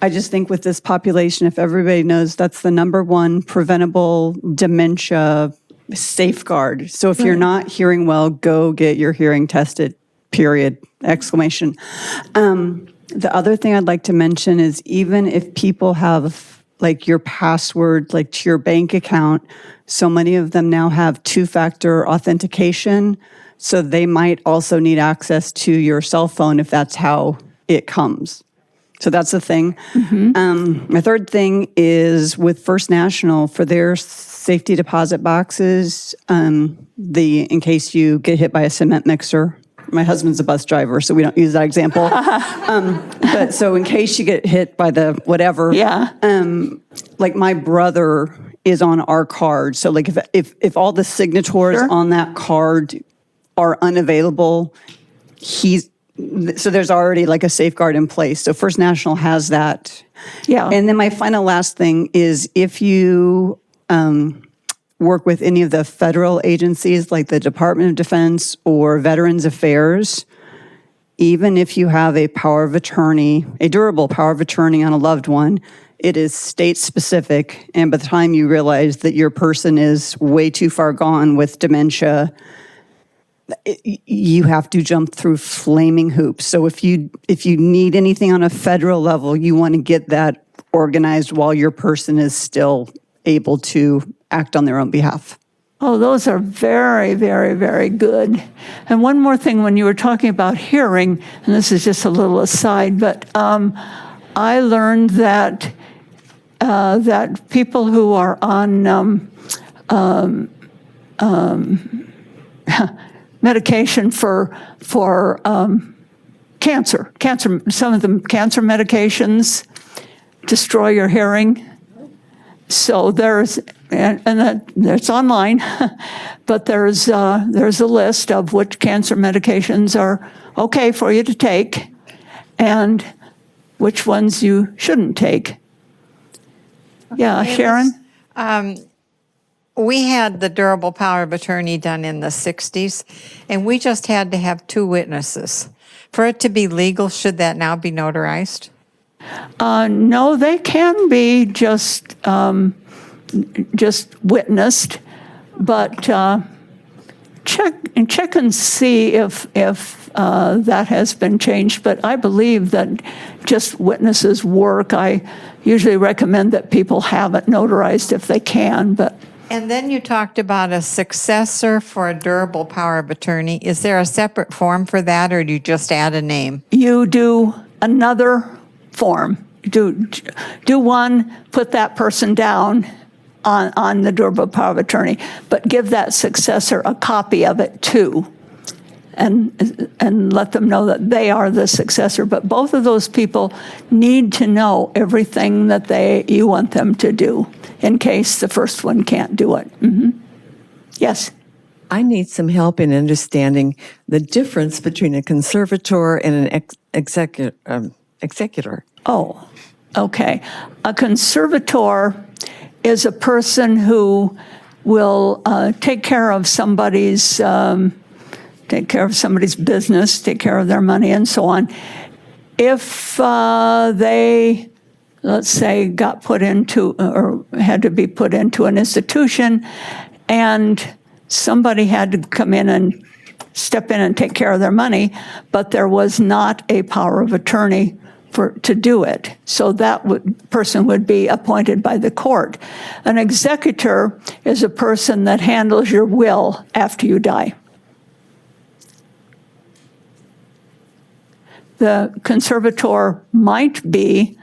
I just think with this population, if everybody knows, that's the number one preventable dementia safeguard. So if you're not hearing well, go get your hearing tested, period, exclamation. The other thing I'd like to mention is even if people have like your password, like to your bank account, so many of them now have two-factor authentication. So they might also need access to your cell phone if that's how it comes. So that's the thing. My third thing is with First National for their safety deposit boxes, in case you get hit by a cement mixer. My husband's a bus driver, so we don't use that example. But so in case you get hit by the whatever, like my brother is on our card. So like if all the signatures on that card are unavailable, so there's already like a safeguard in place. So First National has that. Yeah. And then my final last thing is if you work with any of the federal agencies like the Department of Defense or Veterans Affairs, even if you have a power of attorney, a durable power of attorney on a loved one, it is state specific, and by the time you realize that your person is way too far gone with dementia, you have to jump through flaming hoops. So if you need anything on a federal level, you want to get that organized while your person is still able to act on their own behalf. Oh, those are very, very, very good. And one more thing, when you were talking about hearing, and this is just a little aside, but I learned that that people who are on medication for cancer, some of them cancer medications destroy your hearing. So there's, and it's online, but there's a list of which cancer medications are okay for you to take and which ones you shouldn't take. Yeah, Sharon? We had the durable power of attorney done in the 60s, and we just had to have 2 witnesses. For it to be legal, should that now be notarized? No, they can be just witnessed, but check and see if that has been changed. But I believe that just witnesses work. I usually recommend that people have it notarized if they can, but. And then you talked about a successor for a durable power of attorney. Is there a separate form for that, or do you just add a name? You do another form. Do one, put that person down on the durable power of attorney, but give that successor a copy of it too, and let them know that they are the successor. But both of those people need to know everything that you want them to do in case the first one can't do it. Mm-hmm. Yes. I need some help in understanding the difference between a conservator and an executor. Oh, okay. A conservator is a person who will take care of somebody's business, take care of their money, and so on. If they, let's say, got put into or had to be put into an institution, and somebody had to come in and step in and take care of their money, but there was not a power of attorney to do it. So that person would be appointed by the court. An executor is a person that handles your will after you die. The conservator might be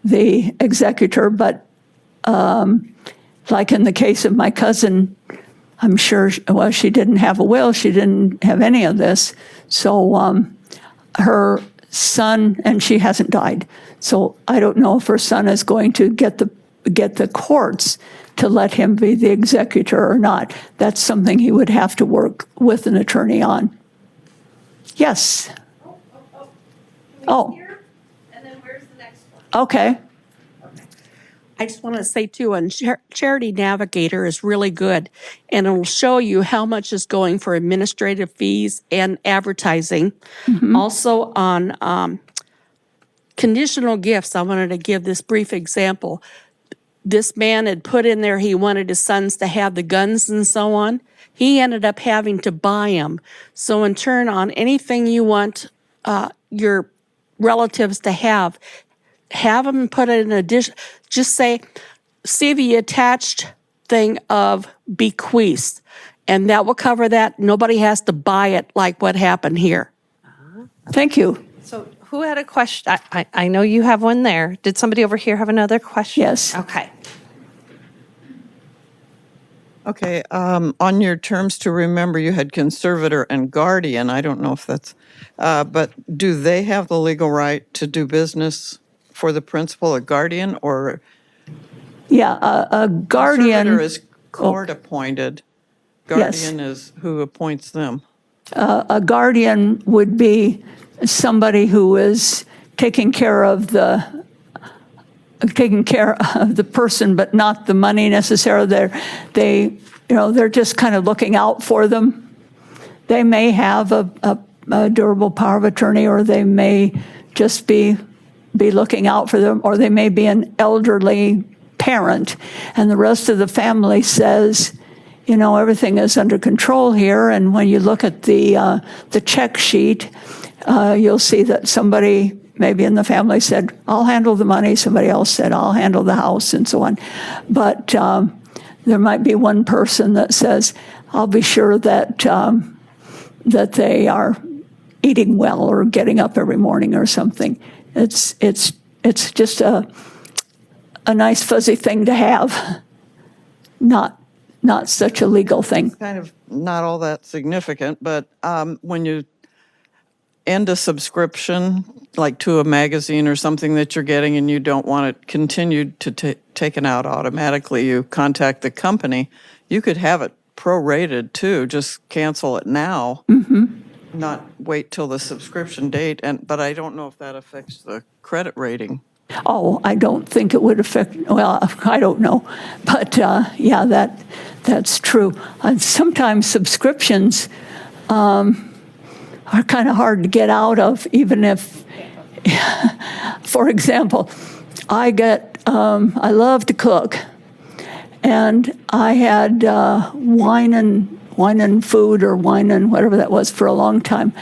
the executor, but like in the case of my cousin, I'm sure, well, she didn't have a will, she didn't have any of this. So her son, and she hasn't died. So I don't know if her son is going to get the courts to let him be the executor or not. That's something he would have to work with an attorney on. Yes. Oh. And then where's the next one? Okay. I just want to say too, and Charity Navigator is really good, and it'll show you how much is going for administrative fees and advertising. Mm-hmm. Also on conditional gifts, I wanted to give this brief example. This man had put in there he wanted his sons to have the guns and so on. He ended up having to buy them. So in turn, on anything you want your relatives to have them put it in addition. Just see the attached thing of bequeath, and that will cover that. Nobody has to buy it like what happened here. Thank you. So who had a question? I know you have one there. Did somebody over here have another question? Yes. Okay. Okay, on your terms to remember, you had conservator and guardian. I don't know if that's, but do they have the legal right to do business for the principal, a guardian, or? Yeah, a guardian. Conservator is court appointed. Guardian is who appoints them. A guardian would be somebody who is taking care of the person, but not the money necessarily. They're just kind of looking out for them. They may have a durable power of attorney, or they may just be be looking out for them, or they may be an elderly parent, and the rest of the family says, you know, everything is under control here. And when you look at the check sheet, you'll see that somebody maybe in the family said, I'll handle the money. Somebody else said, I'll handle the house, and so on. But there might be one person that says, I'll be sure that that they are eating well or getting up every morning or something. It's just a nice fuzzy thing to have, not such a legal thing. Kind of not all that significant, but when you end a subscription, like to a magazine or something that you're getting and you don't want it continued to taken out automatically, you contact the company. You could have it prorated too, just cancel it now, not wait till the subscription date. But I don't know if that affects the credit rating. Oh, I don't think it would affect, well, I don't know. But yeah, that's true. Sometimes subscriptions are kind of hard to get out of, even if, for example, I love to cook. And I had wine and food, or wine and whatever that was, for a long time.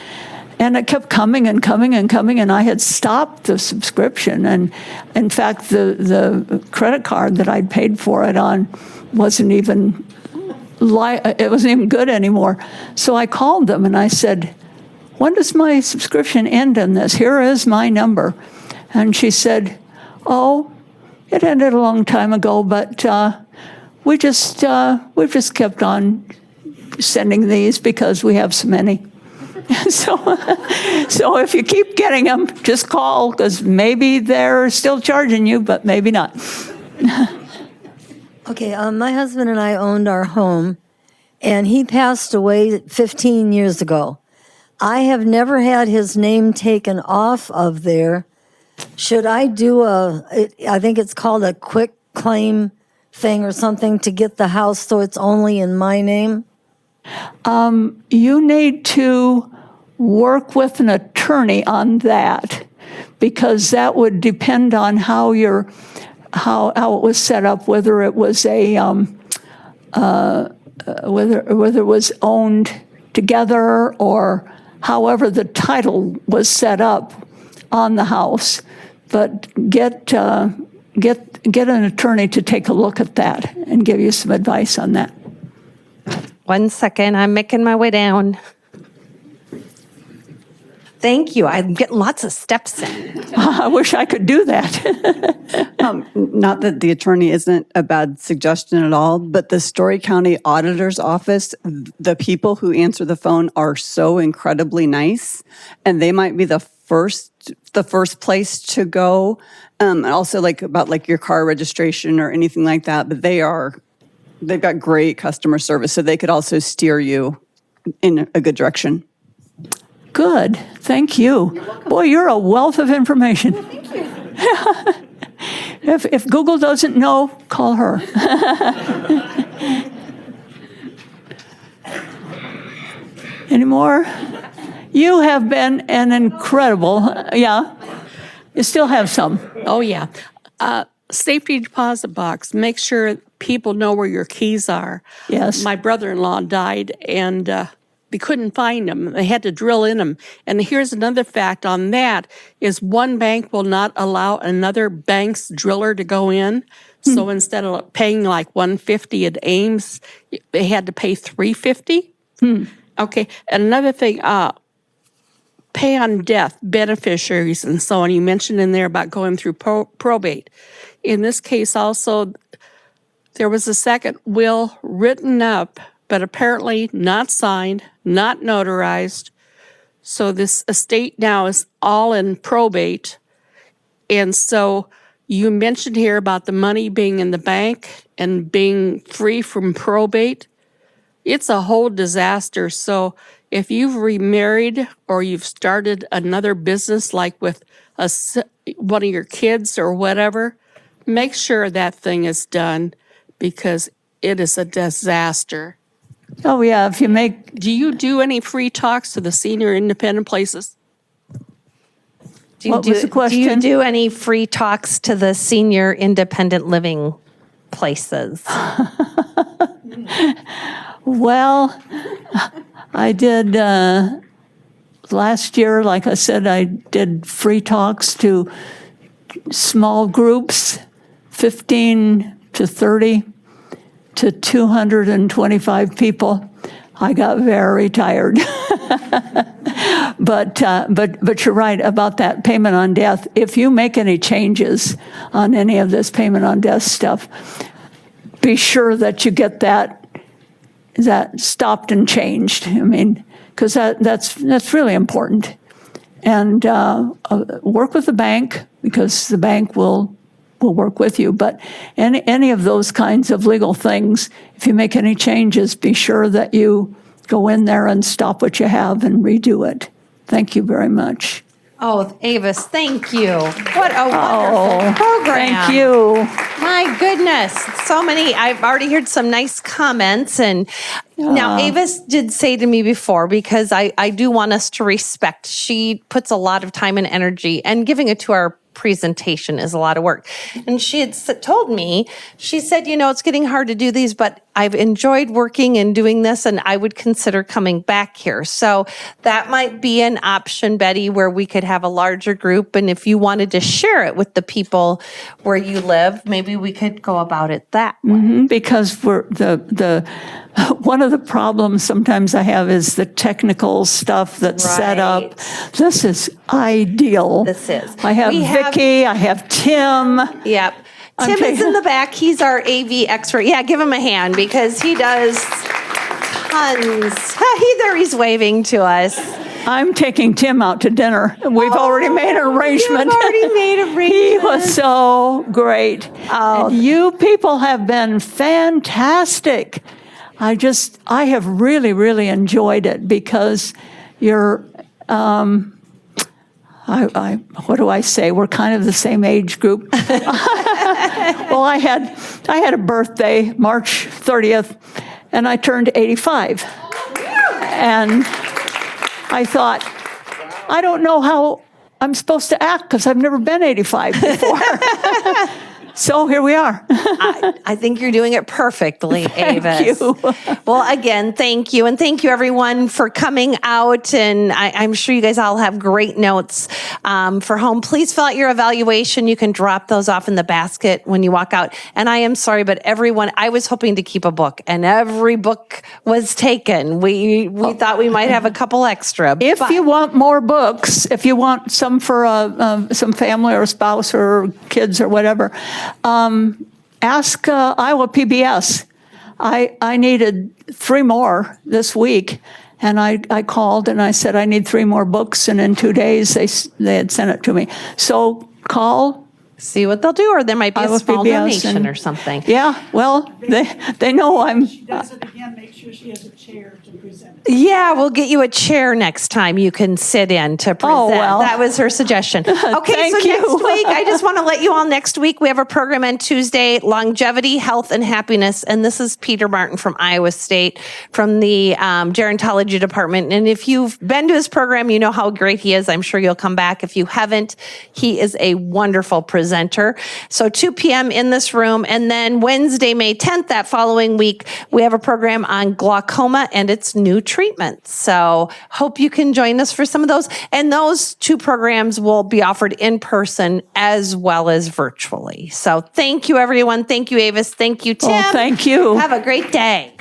And it kept coming and coming and coming, and I had stopped the subscription. And in fact, the credit card that I'd paid for it on wasn't even good anymore. So I called them and I said, when does my subscription end on this? Here is my number. And she said, oh, it ended a long time ago, but we've just kept on sending these because we have so many. So if you keep getting them, just call, because maybe they're still charging you, but maybe not. Okay, my husband and I owned our home, and he passed away 15 years ago. I have never had his name taken off of there. Should I do I think it's called a quick claim thing or something to get the house so it's only in my name? You need to work with an attorney on that, because that would depend on how it was set up, whether it was whether it was owned together, or however the title was set up on the house. But get an attorney to take a look at that and give you some advice on that. 1 second, I'm making my way down. Thank you. I'm getting lots of steps in. I wish I could do that. Not that the attorney isn't a bad suggestion at all, but the Story County Auditor's Office, the people who answer the phone are so incredibly nice, and they might be the first place to go. And also about your car registration or anything like that, but they've got great customer service, so they could also steer you in a good direction. Good. Thank you. Boy, you're a wealth of information. Thank you. If Google doesn't know, call her. Any more? You have been an incredible, yeah. You still have some. Oh, yeah. Safety deposit box. Make sure people know where your keys are. Yes. My brother-in-law died, and they couldn't find them. They had to drill in them. And here's another fact on that, is one bank will not allow another bank's driller to go in. So instead of paying like $150 at Ames, they had to pay $350. Okay. And another thing, pay on death, beneficiaries, and so on. You mentioned in there about going through probate. In this case also, there was a second will written up, but apparently not signed, not notarized. So this estate now is all in probate. And so you mentioned here about the money being in the bank and being free from probate. It's a whole disaster. So if you've remarried or you've started another business, like with one of your kids or whatever, make sure that thing is done, because it is a disaster. Oh, yeah, if you make... Do you do any free talks to the senior independent places? What was the question? Do you do any free talks to the senior independent living places? Well, I did last year, like I said, I did free talks to small groups, 15 to 30 to 225 people. I got very tired. But you're right about that payment on death. If you make any changes on any of this payment on death stuff, be sure that you get that stopped and changed. I mean, because that's really important. And work with the bank, because the bank will work with you. But any of those kinds of legal things, if you make any changes, be sure that you go in there and stop what you have and redo it. Thank you very much. Oh, Avis, thank you. What a wonderful program. Thank you. My goodness. So many. I've already heard some nice comments. And now Avis did say to me before, because I do want us to respect, she puts a lot of time and energy, and giving it to our presentation is a lot of work. And she had told me, she said, it's getting hard to do these, but I've enjoyed working and doing this, and I would consider coming back here. So that might be an option, Betty, where we could have a larger group. And if you wanted to share it with the people where you live, maybe we could go about it that way. Because we're the one of the problems sometimes I have is the technical stuff that's set up. Right. This is ideal. This is. I have Vicki, I have Tim. Yep. Tim is in the back. He's our AV expert. Yeah, give him a hand because he does tons. There he's waving to us. I'm taking Tim out to dinner. We've already made an arrangement. You've already made arrangements. He was so great. Oh. And you people have been fantastic. I have really, really enjoyed it because you're, what do I say? We're kind of the same age group. Well, I had a birthday, March 30th, and I turned 85. And I thought, I don't know how I'm supposed to act because I've never been 85 before. So here we are. I think you're doing it perfectly, Avis. Thank you. Well, again, thank you. And thank you, everyone, for coming out. And I'm sure you guys all have great notes for home. Please fill out your evaluation. You can drop those off in the basket when you walk out. And I am sorry, but everyone, I was hoping to keep a book, and every book was taken. We thought we might have a couple extra. If you want more books, if you want some for some family or spouse or kids or whatever, ask Iowa PBS. I needed 3 more this week, and I called and I said I need 3 more books, and in 2 days they had sent it to me. So call. See what they'll do, or there might be Iowa a small PBS donation or something. Yeah, well, they know I'm. She does it again, make sure she has a chair to present it. Yeah, we'll get you a chair next time you can sit in to present. Oh, well. That was her suggestion. Okay, Thank so you. next week, I just want to let you all next week, we have a program on Tuesday, Longevity, Health, and Happiness. And this is Peter Martin from Iowa State, from the Gerontology Department. And if you've been to his program, you know how great he is. I'm sure you'll come back. If you haven't, he is a wonderful presenter. So 2 p.m. in this room. And then Wednesday, May 10th, that following week, we have a program on glaucoma and its new treatments. So hope you can join us for some of those. And those 2 programs will be offered in person as well as virtually. So thank you, everyone. Thank you, Avis. Thank you, Tim. Oh, thank you. Have a great day.